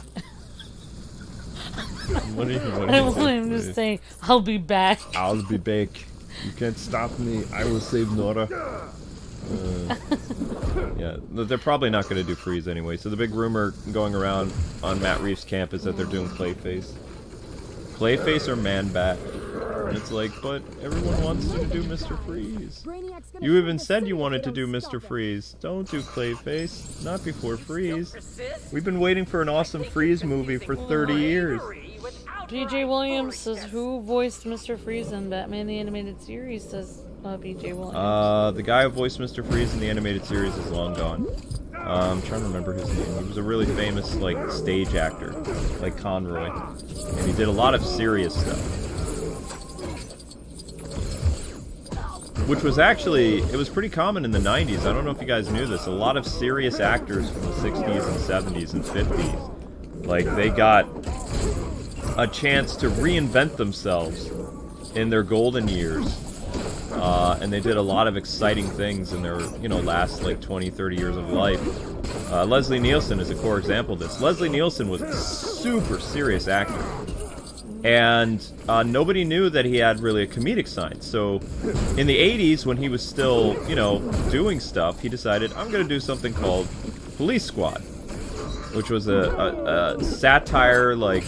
S1: What
S2: I want him to say, I'll be back.
S1: I'll be back. You can't stop me. I will save Nora. Yeah, they're probably not going to do Freeze anyway. So the big rumor going around on Matt Reeves' camp is that they're doing Clayface. Clayface or Man-Bat. And it's like, but everyone wants you to do Mr. Freeze. You even said you wanted to do Mr. Freeze. Don't do Clayface. Not before Freeze. We've been waiting for an awesome Freeze movie for 30 years.
S2: P.J. Williams says who voiced Mr. Freeze in Batman the Animated Series, says P.J. Williams.
S1: The guy who voiced Mr. Freeze in the animated series is long gone. I'm trying to remember his name. He was a really famous, like, stage actor, like Conroy. And he did a lot of serious stuff. Which was actually, it was pretty common in the 90s. I don't know if you guys knew this. A lot of serious actors from the 60s and 70s and 50s, like, they got a chance to reinvent themselves in their golden years. And they did a lot of exciting things in their, last, like, 20, 30 years of life. Leslie Nielsen is a core example of this. Leslie Nielsen was a super serious actor. And nobody knew that he had really a comedic side. So in the 80s, when he was still, doing stuff, he decided, I'm going to do something called Police Squad. which was a satire, like,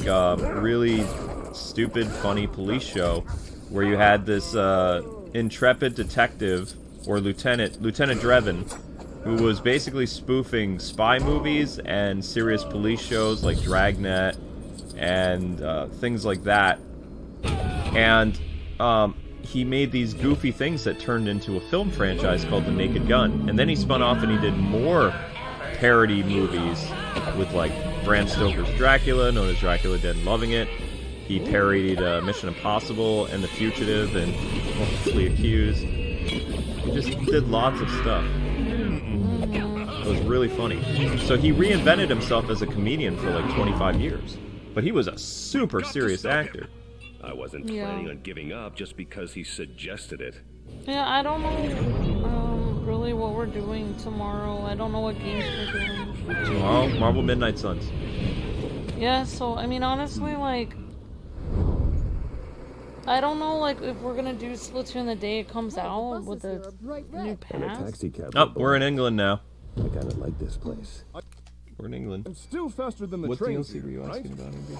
S1: really stupid, funny police show where you had this intrepid detective, or Lieutenant Drebin, who was basically spoofing spy movies and serious police shows like Dragnet and things like that. And he made these goofy things that turned into a film franchise called The Naked Gun. And then he spun off and he did more parody movies with, like, Bram Stoker's Dracula, known as Dracula Dead and Loving It. He parodied Mission Impossible and The Fugitive and Falsely Accused. He just did lots of stuff. It was really funny. So he reinvented himself as a comedian for like 25 years. But he was a super serious actor.
S6: I wasn't planning on giving up just because he suggested it.
S2: Yeah, I don't know really what we're doing tomorrow. I don't know what games we're doing.
S1: Tomorrow, Marvel Midnight Suns.
S2: Yeah, so, I mean, honestly, like, I don't know, like, if we're gonna do Splatoon the day it comes out with the new pass.
S1: Oh, we're in England now.
S4: I kind of like this place.
S1: We're in England.
S14: I'm still faster than the
S1: what
S14: train.
S1: What DLC were you asking about, Andy?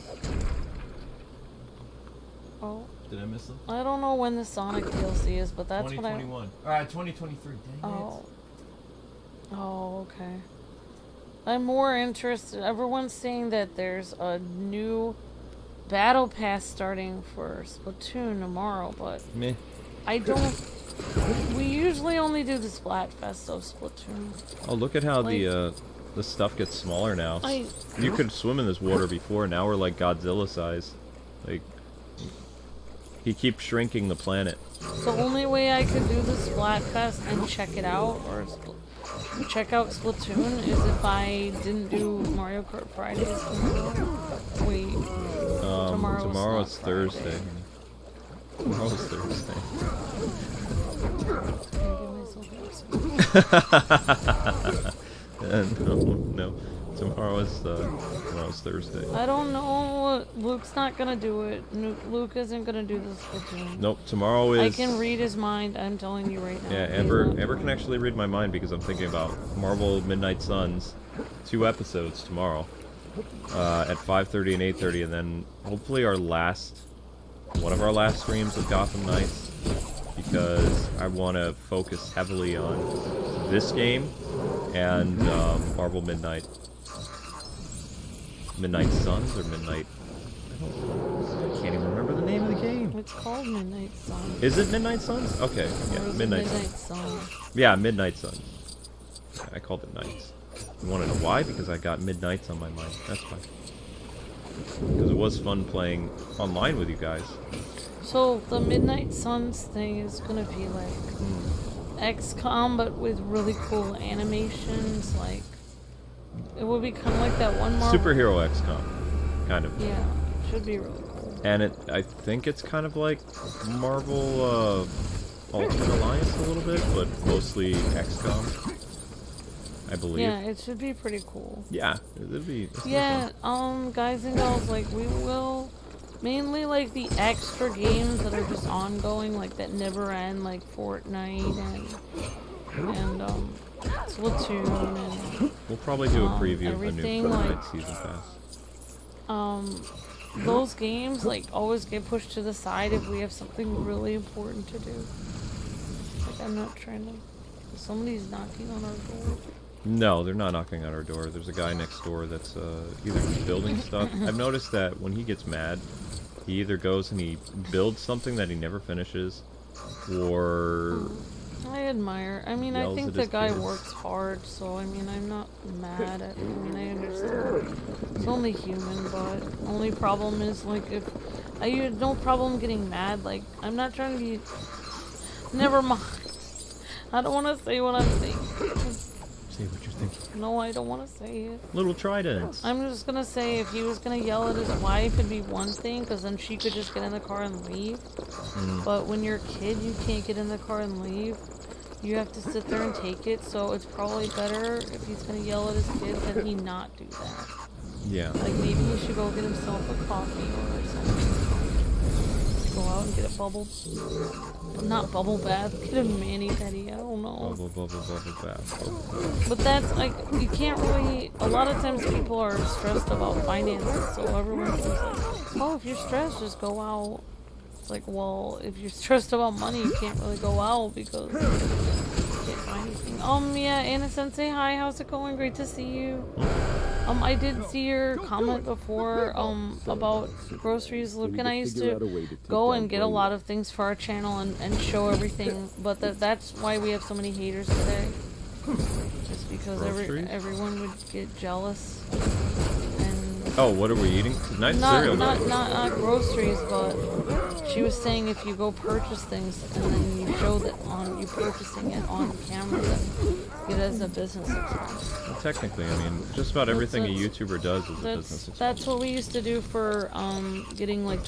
S2: Oh.
S1: Did I miss them?
S2: I don't know when the Sonic DLC is, but that's what I...
S1: 2021. Alright, 2023. Dang
S2: it. Oh, okay. I'm more interested... Everyone's saying that there's a new Battle Pass starting for Splatoon tomorrow, but...
S1: Meh.
S2: I don't... We usually only do the Splatfest of Splatoon.
S1: Oh, look at how the stuff gets smaller now. You could swim in this water before, now we're like Godzilla size. Like... He keeps shrinking the planet.
S2: The only way I could do the Splatfest and check it out, or check out Splatoon, is if I didn't do Mario Kart Fridays tomorrow. Wait.
S1: Tomorrow's Thursday. Tomorrow's Thursday. No. Tomorrow's Thursday.
S2: I don't know. Luke's not gonna do it. Luke isn't gonna do this Splatoon.
S1: Nope. Tomorrow is.
S2: I can read his mind. I'm telling you right now.
S1: Yeah, Amber can actually read my mind because I'm thinking about Marvel Midnight Suns, 2 episodes tomorrow, at 5:30 and 8:30, and then hopefully one of our last streams of Gotham Knights, because I want to focus heavily on this game and Marvel Midnight Suns or Midnight. I can't even remember the name of the game.
S2: It's called Midnight Suns.
S1: Is it Midnight Suns? Okay, yeah, Midnight Suns. Yeah, Midnight Suns. Yeah, I called it Nights. You want to know why? Because I got Midnights on my mind. That's why. Because it was fun playing online with you guys.
S2: So the Midnight Suns thing is gonna be like XCOM, but with really cool animations. Like, it would be kind of like that one Marvel...
S1: Superhero XCOM, kind of.
S2: Yeah, should be really cool.
S1: And I think it's kind of like Marvel Ultimate Alliance a little bit, but mostly XCOM, I believe.
S2: Yeah, it should be pretty cool.
S1: Yeah, it'll be.
S2: Yeah, guys and girls, like, we will mainly like the extra games that are just ongoing, like that never end, like Fortnite and Splatoon, and
S1: we'll probably do a preview of the new Fortnite
S2: like,
S1: season pass.
S2: Those games like always get pushed to the side if we have something really important to do. Like, I'm not trying to... Somebody's knocking on our door.
S1: No, they're not knocking on our door. There's a guy next door that's either building stuff. I've noticed that when he gets mad, he either goes and he builds something that he never finishes, or...
S2: I admire. I mean, I think the guy works hard, so I mean, I'm not mad at him. I mean, I understand. It's only human, but only problem is, like, if I had no problem getting mad, like, I'm not trying to be... Never mind. I don't want to say what I'm thinking.
S1: Say what you're thinking.
S2: No, I don't want to say it.
S1: Little tridents.
S2: I'm just going to say if he was going to yell at his wife, it'd be one thing, because then she could just get in the car and leave. But when you're a kid, you can't get in the car and leave. You have to sit there and take it, so it's probably better if he's going to yell at his kids that he not do that.
S1: Yeah.
S2: Like, maybe he should go get himself a coffee or something. Go out and get a bubble, not bubble bath, get a mani-pedi, I don't know.
S1: Bubble bath.
S2: But that's like, you can't really, a lot of times people are stressed about finances, so everyone's just like, oh, if you're stressed, just go out. It's like, well, if you're stressed about money, you can't really go out because you can't buy anything. Yeah, Anna Sensei, hi, how's it going? Great to see you. I did see your comment before, about groceries. Luke and I used to go and get a lot of things for our channel and show everything, but that's why we have so many haters today. Just because everyone would get jealous.
S1: Oh, what are we eating? Nice cereal.
S2: Not groceries, but she was saying if you go purchase things and then you show that you purchasing it on camera, then it as a business expense.
S1: Well, technically, I mean, just about everything a YouTuber does is a business expense.
S2: That's what we used to do for getting like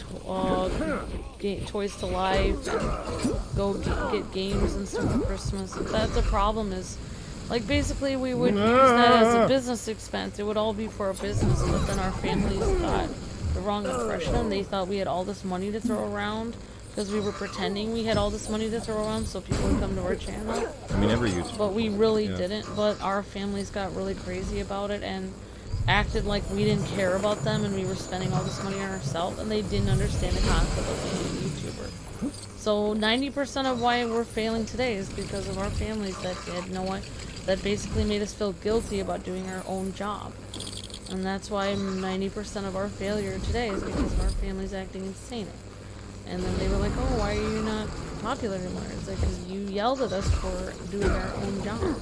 S2: toys to life and go get games and stuff for Christmas. That's a problem is. Like, basically, we would use that as a business expense. It would all be for a business, but then our families got the wrong impression. They thought we had all this money to throw around because we were pretending we had all this money to throw around so people would come to our channel.
S1: I mean, every YouTuber.
S2: But we really didn't. But our families got really crazy about it and acted like we didn't care about them and we were spending all this money on ourselves, and they didn't understand the concept of being a YouTuber. So 90% of why we're failing today is because of our families that had no one. That basically made us feel guilty about doing our own job. And that's why 90% of our failure today is because of our families acting insane. And then they were like, oh, why are you not popular anymore? It's like, because you yelled at us for doing our own job.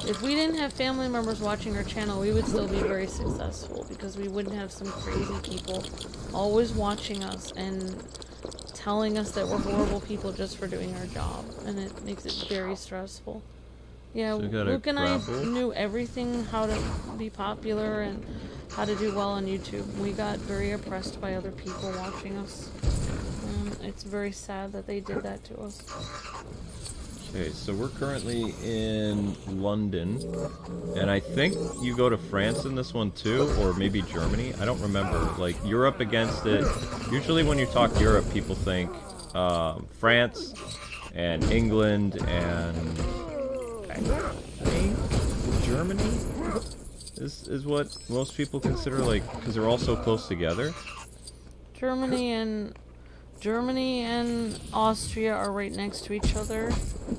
S2: If we didn't have family members watching our channel, we would still be very successful because we wouldn't have some crazy people always watching us and telling us that we're horrible people just for doing our job. And it makes it very stressful. Yeah,
S1: so
S2: Luke and I knew everything, how to be popular and how to do well on YouTube. We got very oppressed by other people watching us. It's very sad that they did that to us.
S1: Okay, so we're currently in London, and I think you go to France in this one too, or maybe Germany. I don't remember. Like, you're up against it. Usually when you talk Europe, people think France and England and... I think Germany is what most people consider, like, because they're all so close together.
S2: Germany and Austria are right next to each other.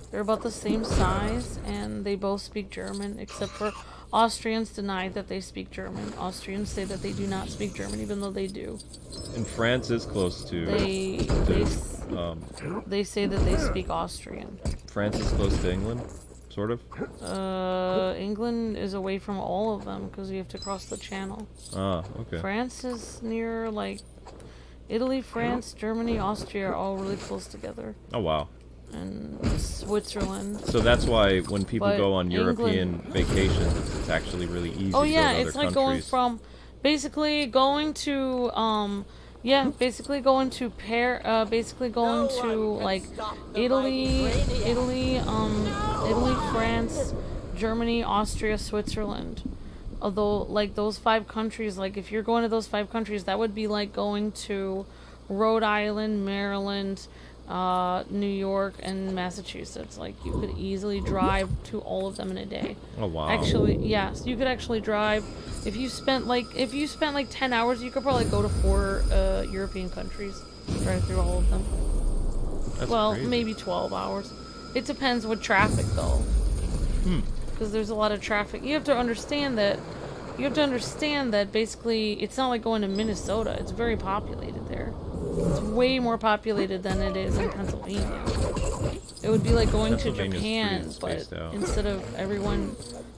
S2: They're about the same size, and they both speak German, except for Austrians deny that they speak German. Austrians say that they do not speak German, even though they do.
S1: And France is close to...
S2: They say that they speak Austrian.
S1: France is close to England? Sort of?
S2: England is away from all of them because you have to cross the channel.
S1: Ah, okay.
S2: France is near, like, Italy, France, Germany, Austria are all really close together.
S1: Oh, wow.
S2: And Switzerland.
S1: So that's why when people go on European vacations, it's actually really easy to go to other
S2: it's like going from, basically going to, basically going to like Italy, France, Germany, Austria, Switzerland. Although, like, those 5 countries, like, if you're going to those 5 countries, that would be like going to Rhode Island, Maryland, New York, and Massachusetts. Like, you could easily drive to all of them in a day.
S1: Oh, wow.
S2: Actually, yes, you could actually drive. If you spent like 10 hours, you could probably go to 4 European countries, drive through all of them.
S1: That's crazy.
S2: Maybe 12 hours. It depends with traffic, though. Because there's a lot of traffic. You have to understand that basically it's not like going to Minnesota. It's very populated there. It's way more populated than it is in Pennsylvania. It would be like going to Japan, but instead of everyone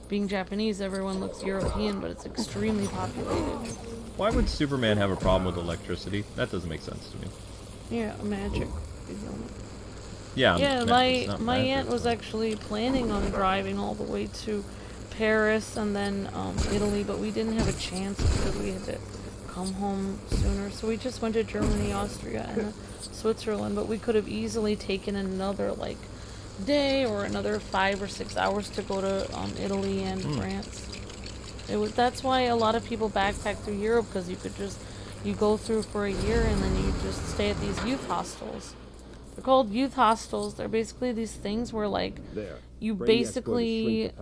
S2: being Japanese, everyone looks European, but it's extremely populated.
S1: Why would Superman have a problem with electricity? That doesn't make sense to me.
S2: Yeah, magic.
S1: Yeah,
S2: my aunt was actually planning on driving all the way to Paris and then Italy, but we didn't have a chance because we had to come home sooner. So we just went to Germany, Austria, and Switzerland, but we could have easily taken another like day or another 5 or 6 hours to go to Italy and France. That's why a lot of people backpack through Europe, because you could just you go through for a year, and then you just stay at these youth hostels. They're called youth hostels. They're basically these things where, like, you basically...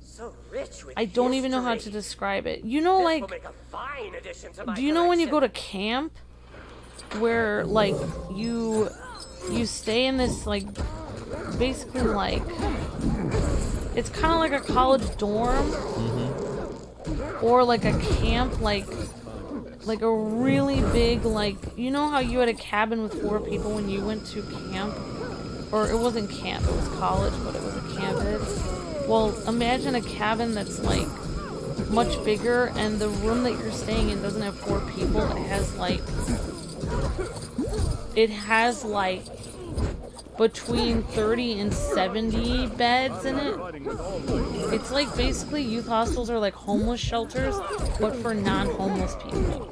S9: So rich with
S2: I don't even know how to describe it. You know, like... Do you know when you go to camp? Where, like, you stay in this, like, basically, like... It's kind of like a college dorm. Or, like, a camp, like a really big, like, you know how you had a cabin with 4 people when you went to camp? Or it wasn't camp, it was college, but it was a campus. Well, imagine a cabin that's, like, much bigger, and the room that you're staying in doesn't have 4 people. It has, like, between 30 and 70 beds in it. It's like basically youth hostels are like homeless shelters, but for non-homeless people.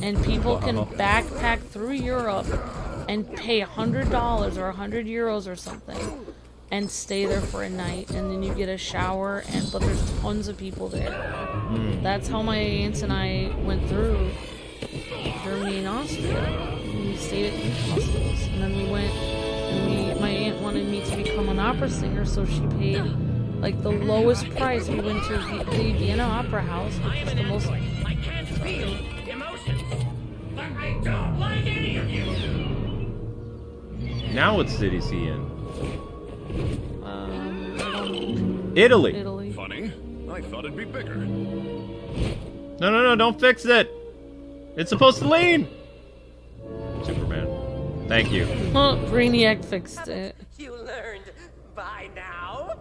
S2: And people can backpack through Europe and pay $100 or 100 euros or something and stay there for a night, and then you get a shower, but there's tons of people there. That's how my aunts and I went through Germany and Austria. We stayed at youth hostels, and then we went. My aunt wanted me to become an opera singer, so she paid like the lowest price. We went to the Vienna Opera House, which is the most.
S9: I can't feel emotions, but I don't like any of you.
S1: Now what city is he in? Italy.
S11: Italy. Funny. I thought it'd be bigger.
S1: No, don't fix it. It's supposed to lean. Superman. Thank you.
S2: Brianiac fixed it.
S9: You learned by now?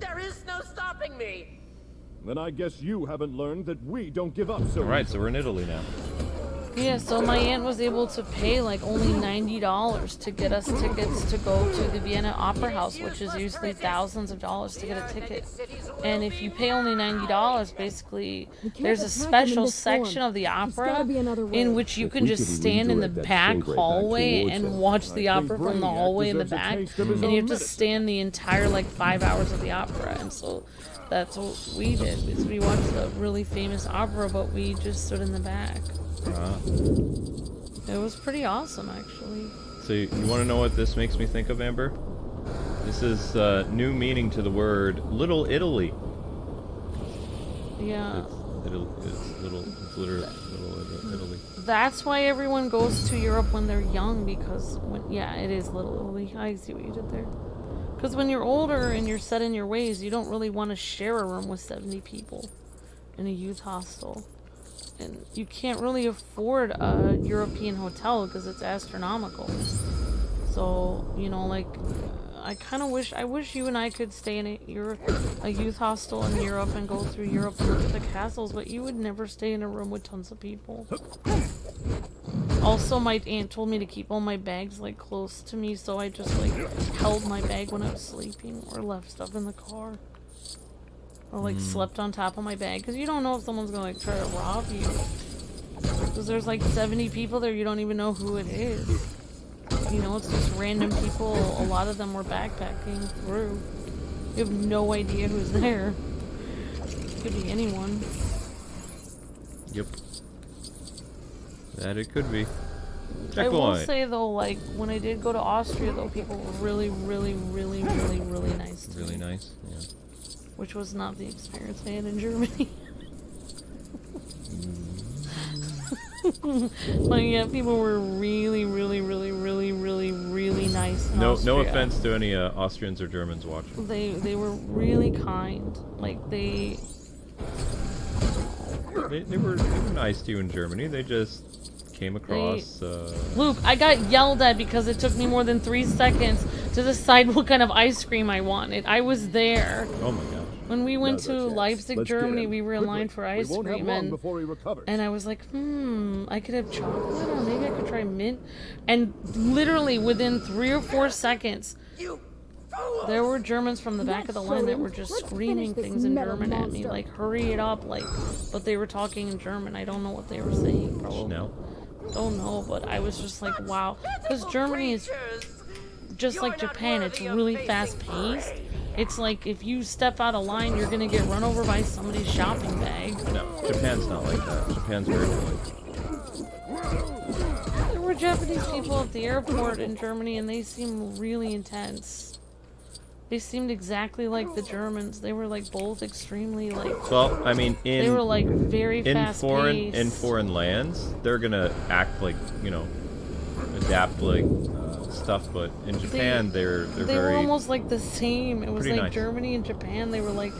S9: There is no stopping me.
S14: Then I guess you haven't learned that we don't give up so
S1: Alright, so we're in Italy now.
S2: Yeah, so my aunt was able to pay like only $90 to get us tickets to go to the Vienna Opera House, which is usually thousands of dollars to get a ticket. And if you pay only $90, basically, there's a special section of the opera in which you can just stand in the back hallway and watch the opera from the hallway in the back. And you have to stand the entire like 5 hours of the opera. And so that's what we did, is we watched the really famous opera, but we just stood in the back. It was pretty awesome, actually.
S1: So you want to know what this makes me think of, Amber? This is new meaning to the word Little Italy.
S2: Yeah.
S1: It's literally Little Italy.
S2: That's why everyone goes to Europe when they're young, because it is Little Italy. I see what you did there. Because when you're older and you're set in your ways, you don't really want to share a room with 70 people in a youth hostel. And you can't really afford a European hotel because it's astronomical. So, you know, like, I wish you and I could stay in a youth hostel in Europe and go through Europe and look at the castles, but you would never stay in a room with tons of people. Also, my aunt told me to keep all my bags, like, close to me, so I just, like, held my bag when I was sleeping or left stuff in the car. Or, like, slept on top of my bag. Because you don't know if someone's going to, like, try to rob you. Because there's, like, 70 people there. You don't even know who it is. You know, it's just random people. A lot of them were backpacking through. You have no idea who's there. It could be anyone.
S1: Yep. That it could be.
S2: I will say, though, like, when I did go to Austria, though, people were really, really, really, really, really nice to me.
S1: Really nice, yeah.
S2: Which was not the experience I had in Germany. Like, yeah, people were really, really, really, really, really, really nice in Austria.
S1: No offense to any Austrians or Germans watching.
S2: They were really kind. Like, they
S1: were nice to you in Germany. They just came across...
S2: Luke, I got yelled at because it took me more than 3 seconds to decide what kind of ice cream I wanted. I was there.
S1: Oh my gosh.
S2: When we went to Leipzig, Germany, we were in line for ice cream, and I was like, I could have chocolate, or maybe I could try mint. And literally within 3 or 4 seconds, there were Germans from the back of the line that were just screaming things in German at me, like, hurry it up, like, but they were talking in German. I don't know what they were saying, probably. Don't know, but I was just like, wow. Because Germany is just like Japan, it's really fast-paced. It's like if you step out of line, you're gonna get run over by somebody's shopping bag.
S1: No, Japan's not like that. Japan's very polite.
S2: There were Japanese people at the airport in Germany, and they seemed really intense. They seemed exactly like the Germans. They were like both extremely like.
S1: Well, I mean,
S2: they were like very fast paced.
S1: In foreign lands, they're gonna act like, you know, adapt like stuff. But in Japan, they
S2: were
S1: very
S2: almost like the same. It was like
S1: nice.
S2: Germany and Japan. They were like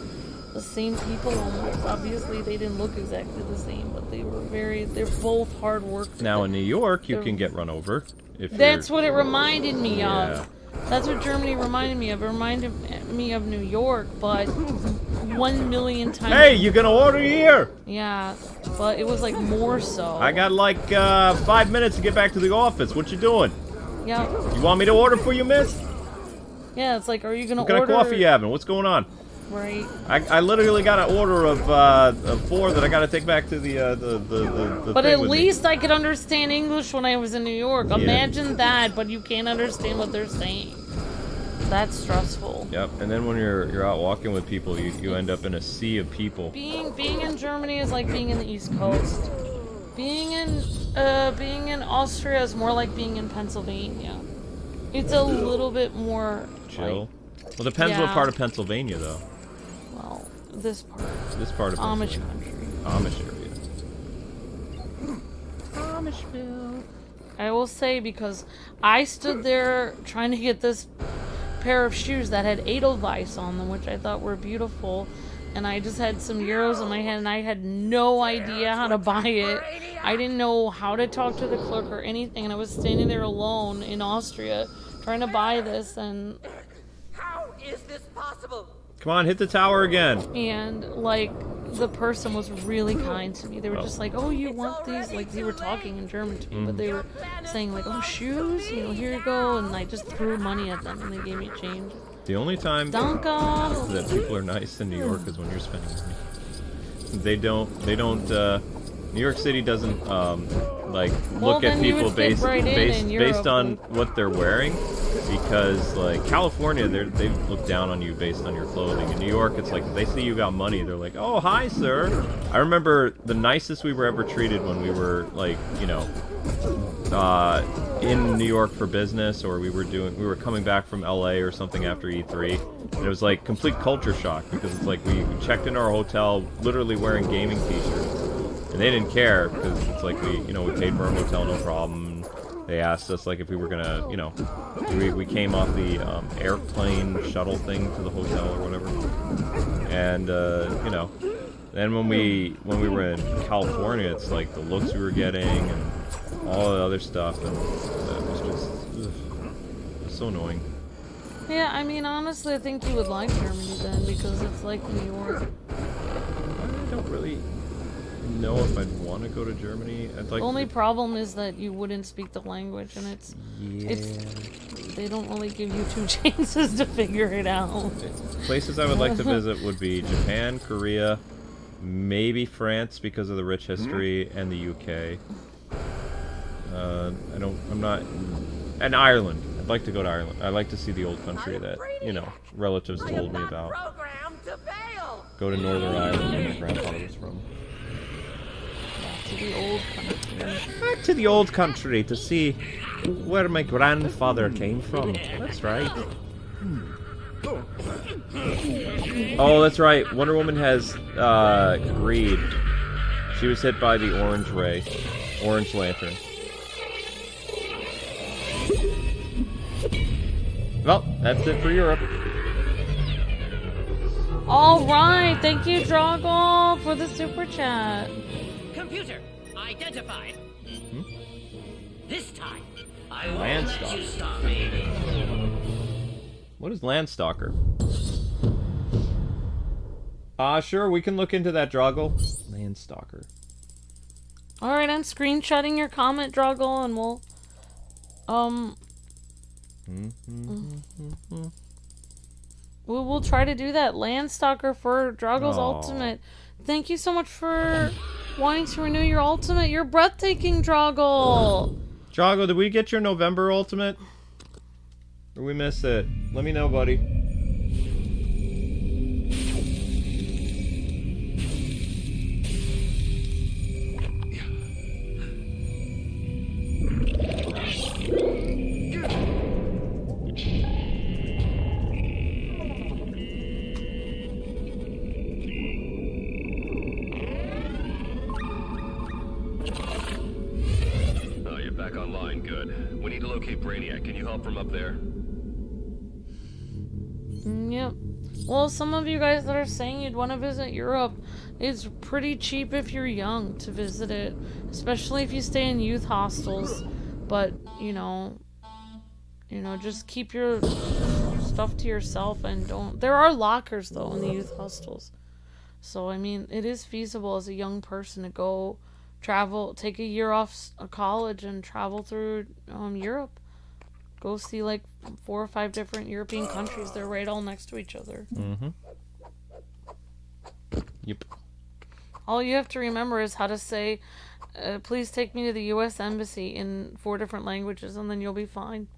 S2: the same people almost. Obviously, they didn't look exactly the same, but they were very. They're both hard workers.
S1: Now in New York, you can get run over. If
S2: that's what it reminded me
S1: of.
S2: That's what Germany reminded me of. It reminded me of New York, but 1,000,000 times.
S1: Hey, you gonna order here?
S2: Yeah, but it was like more so.
S1: I got like 5 minutes to get back to the office. What you doing?
S2: Yeah.
S1: You want me to order for you, miss?
S2: Yeah, it's like, are you gonna
S1: order? What kind of coffee you having? What's going on?
S2: Right.
S1: I literally got an order of 4 that I got to take back to the
S2: But
S1: thing
S2: at
S1: with
S2: least I could understand English when I was in New York. Yeah. Imagine that, but you can't understand what they're saying. That's stressful.
S1: Yep. And then when you're out walking with people, you end up in a sea of people.
S2: Being in Germany is like being in the East Coast. Being in Austria is more like being in Pennsylvania. It's a little bit more
S1: chill. Like, well, depends what part of Pennsylvania, though.
S2: Well, this part.
S1: This part of
S2: Amish country.
S1: Amish area.
S2: Amishville. I will say, because I stood there trying to get this pair of shoes that had Edelweiss on them, which I thought were beautiful, and I just had some euros in my hand, and I had no idea how to buy it. I didn't know how to talk to the clerk or anything, and I was standing there alone in Austria trying to buy this, and...
S9: How is this possible?
S1: Come on, hit the tower again.
S2: And, like, the person was really kind to me. They were just like, oh, you want these? Like, they were talking in German to me, but they were saying, like, oh, shoes? You know, here you go. And I just threw money at them, and they gave me change.
S1: The only time that people are nice in New York is when you're spending money. They don't, New York City doesn't, like, look at people based on what they're wearing. Because, like, California, they look down on you based on your clothing. In New York, it's like, if they see you got money, they're like, oh, hi, sir. I remember the nicest we were ever treated when we were, like, you know, in New York for business, or we were coming back from LA or something after E3. And it was, like, complete culture shock, because it's like, we checked into our hotel literally wearing gaming t-shirts. And they didn't care, because it's like, we paid for our hotel, no problem. They asked us, like, if we were gonna, you know, we came off the airplane shuttle thing to the hotel or whatever, and you know, then when we were in California, it's like the looks we were getting and all the other stuff, and it was just it was so annoying.
S2: Yeah, I mean, honestly, I think you would like Germany then, because it's like New York.
S1: I don't really know if I'd want to go to Germany. I'd like.
S2: The only problem is that you wouldn't speak the language, and it's they don't really give you 2 chances to figure it out.
S1: Places I would like to visit would be Japan, Korea, maybe France because of the rich history, and the UK. And Ireland. I'd like to go to Ireland. I'd like to see the old country that, you know, relatives told me about. Go to Northern Ireland, where my grandfather was from.
S2: To the old country.
S1: Back to the old country to see where my grandfather came from. That's right. Oh, that's right. Wonder Woman has greed. She was hit by the orange lantern. Well, that's it for Europe.
S2: All right, thank you, Droggle, for the super chat.
S9: Computer, identified. This time, I won't
S1: Landstalker.
S9: let you stop me.
S1: What is Landstalker? Sure, we can look into that, Droggle. Landstalker.
S2: All right, I'm screenshotting your comment, Droggle, and we'll try to do that. Landstalker for Droggle's ultimate. Thank you so much for wanting to renew your ultimate. You're breathtaking, Droggle.
S1: Droggle, did we get your November ultimate? Or we missed it? Let me know, buddy.
S6: back online, good. We need to locate Brianiac. Can you help from up there?
S2: Yep. Well, some of you guys that are saying you'd want to visit Europe, it's pretty cheap if you're young to visit it, especially if you stay in youth hostels. But, you know, just keep your stuff to yourself and don't... There are lockers, though, in the youth hostels. So, I mean, it is feasible as a young person to go travel, take a year off college and travel through Europe. Go see like 4 or 5 different European countries. They're right all next to each other.
S1: Mm-hmm. Yep.
S2: All you have to remember is how to say, please take me to the U.S. Embassy in 4 different languages, and then you'll be fine.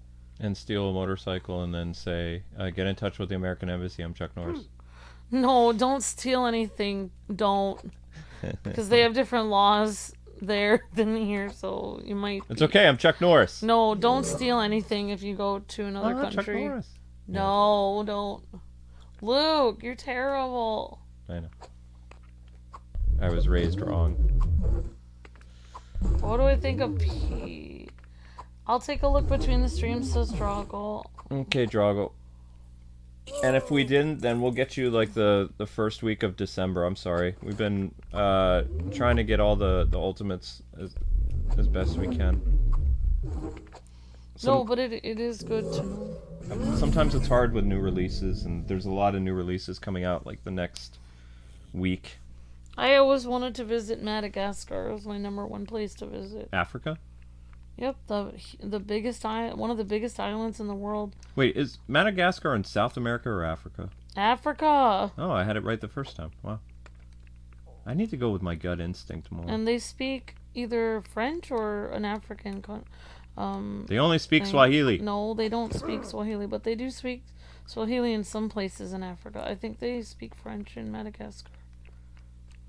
S1: And steal a motorcycle and then say, get in touch with the American Embassy. I'm Chuck Norris.
S2: No, don't steal anything. Don't. Because they have different laws there than here, so you might...
S1: It's okay, I'm Chuck Norris.
S2: No, don't steal anything if you go to another country.
S1: Chuck Norris.
S2: No, don't. Luke, you're terrible.
S1: I know. I was raised wrong.
S2: What do I think of Pete? I'll take a look between the streams, says Drago.
S1: Okay, Drago. And if we didn't, then we'll get you like the first week of December. I'm sorry. We've been trying to get all the ultimates as best we can.
S2: No, but it is good to know.
S1: Sometimes it's hard with new releases, and there's a lot of new releases coming out like the next week.
S2: I always wanted to visit Madagascar. It was my #1 place to visit.
S1: Africa?
S2: Yep, the biggest one of the biggest islands in the world.
S1: Wait, is Madagascar in South America or Africa?
S2: Africa.
S1: Oh, I had it right the first time. Wow. I need to go with my gut instinct more.
S2: And they speak either French or an African.
S1: They only speak Swahili.
S2: No, they don't speak Swahili, but they do speak Swahili in some places in Africa. I think they speak French in Madagascar.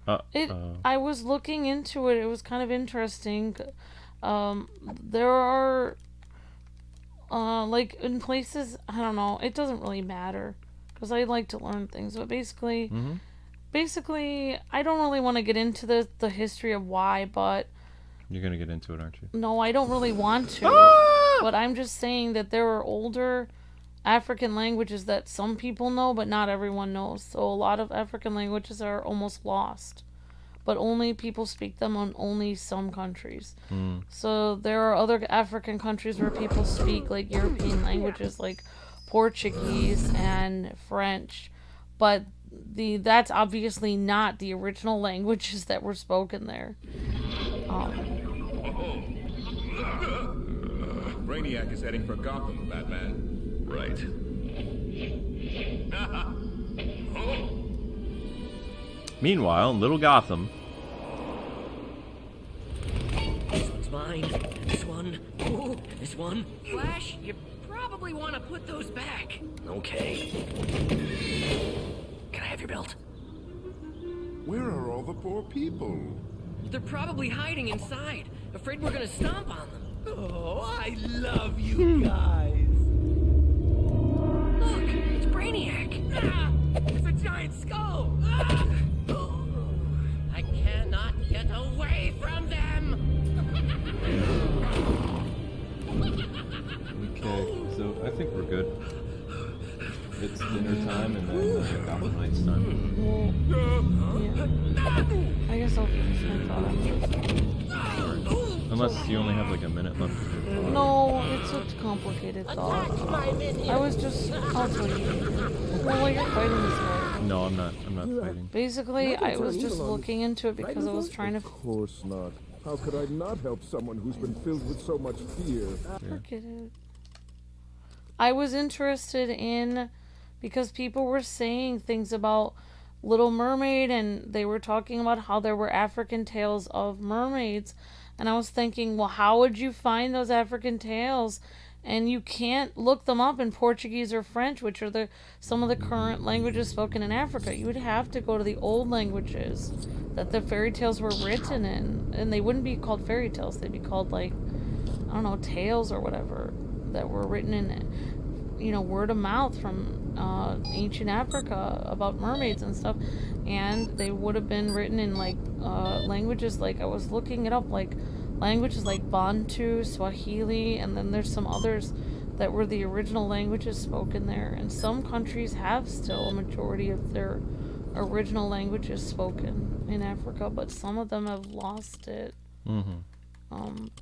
S2: I was looking into it. It was kind of interesting. There are, like, in places, I don't know, it doesn't really matter, because I like to learn things, but basically, I don't really want to get into the history of why, but...
S1: You're going to get into it, aren't you?
S2: No, I don't really want to, but I'm just saying that there are older African languages that some people know, but not everyone knows, so a lot of African languages are almost lost. But only people speak them on only some countries. So there are other African countries where people speak like European languages like Portuguese and French, but that's obviously not the original languages that were spoken there.
S11: Brianiac is heading for Gotham, Batman.
S6: Right.
S1: Meanwhile, in Little Gotham...
S9: This one's mine. This one. Ooh, this one.
S12: Flash, you probably want to put those back.
S9: Okay. Can I have your belt?
S11: Where are all the poor people?
S12: They're probably hiding inside, afraid we're gonna stomp on them.
S9: Oh, I love you guys.
S12: Look, it's Brainiac.
S9: Ah, it's a giant skull. Ah. I cannot get away from them.
S1: Okay, so I think we're good. It's dinner time and then Gotham Knights time.
S2: Yeah. I guess I'll finish my thought.
S1: Unless you only have like a minute left.
S2: No, it's a complicated thought. I was just... I'll tell you. Well, you're fighting this way.
S1: No, I'm not fighting.
S2: Basically, I was just looking into it because I was trying to...
S14: Of course not. How could I not help someone who's been filled with so much fear?
S2: Forget it. I was interested in... Because people were saying things about Little Mermaid, and they were talking about how there were African tales of mermaids. And I was thinking, well, how would you find those African tales? And you can't look them up in Portuguese or French, which are some of the current languages spoken in Africa. You would have to go to the old languages that the fairy tales were written in. And they wouldn't be called fairy tales. They'd be called, like, I don't know, tales or whatever that were written in, you know, word of mouth from ancient Africa about mermaids and stuff. And they would have been written in, like, languages, like, I was looking it up, like languages like Bantu, Swahili, and then there's some others that were the original languages spoken there. And some countries have still a majority of their original languages spoken in Africa, but some of them have lost it.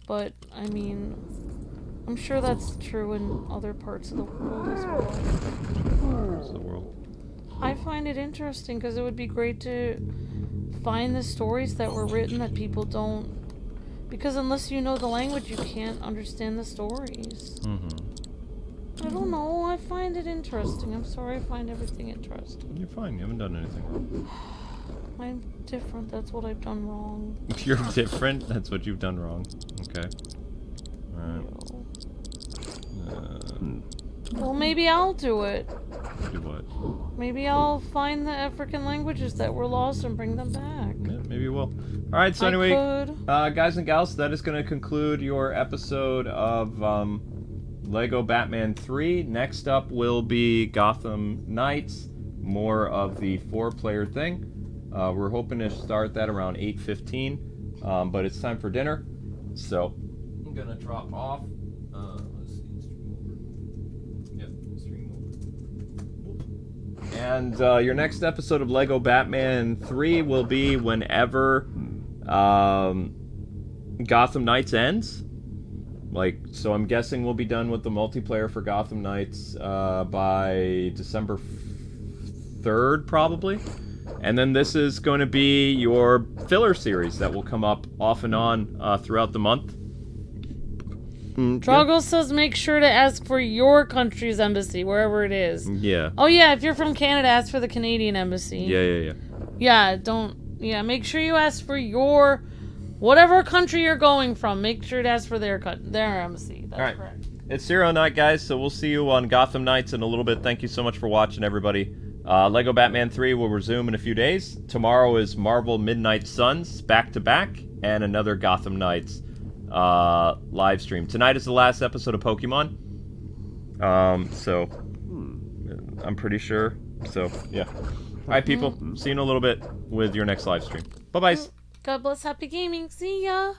S2: But I mean, I'm sure that's true in other parts of the world as well. I find it interesting because it would be great to find the stories that were written that people don't, because unless you know the language, you can't understand the stories. I don't know. I find it interesting. I'm sorry I find everything interesting.
S1: You're fine. You haven't done anything wrong.
S2: I'm different. That's what I've done wrong.
S1: You're different? That's what you've done wrong. Okay. Alright.
S2: Well, maybe I'll do it.
S1: Do what?
S2: Maybe I'll find the African languages that were lost and bring them back.
S1: Yeah, maybe you will. Alright, so anyway, guys and gals, that is going to conclude your episode of Lego Batman 3. Next up will be Gotham Knights, more of the 4-player thing. We're hoping to start that around 8:15, but it's time for dinner, so I'm gonna drop off. Let's see, stream over. Yep, stream over. And your next episode of Lego Batman 3 will be whenever Gotham Knights ends. So I'm guessing we'll be done with the multiplayer for Gotham Knights by December 3rd, probably. And then this is going to be your filler series that will come up off and on throughout the month.
S2: Drago says make sure to ask for your country's embassy, wherever it is.
S1: Yeah.
S2: Oh yeah, if you're from Canada, ask for the Canadian embassy.
S1: Yeah.
S2: Yeah, make sure you ask for your... whatever country you're going from, make sure to ask for their embassy. That's correct.
S1: It's Zero Night, guys, so we'll see you on Gotham Knights in a little bit. Thank you so much for watching, everybody. Lego Batman 3 will resume in a few days. Tomorrow is Marvel Midnight Suns, back-to-back, and another Gotham Knights live stream. Tonight is the last episode of Pokemon. So, I'm pretty sure. So, yeah. Alright, people. See you in a little bit with your next live stream. Bye-bye.
S2: God bless, happy gaming. See ya.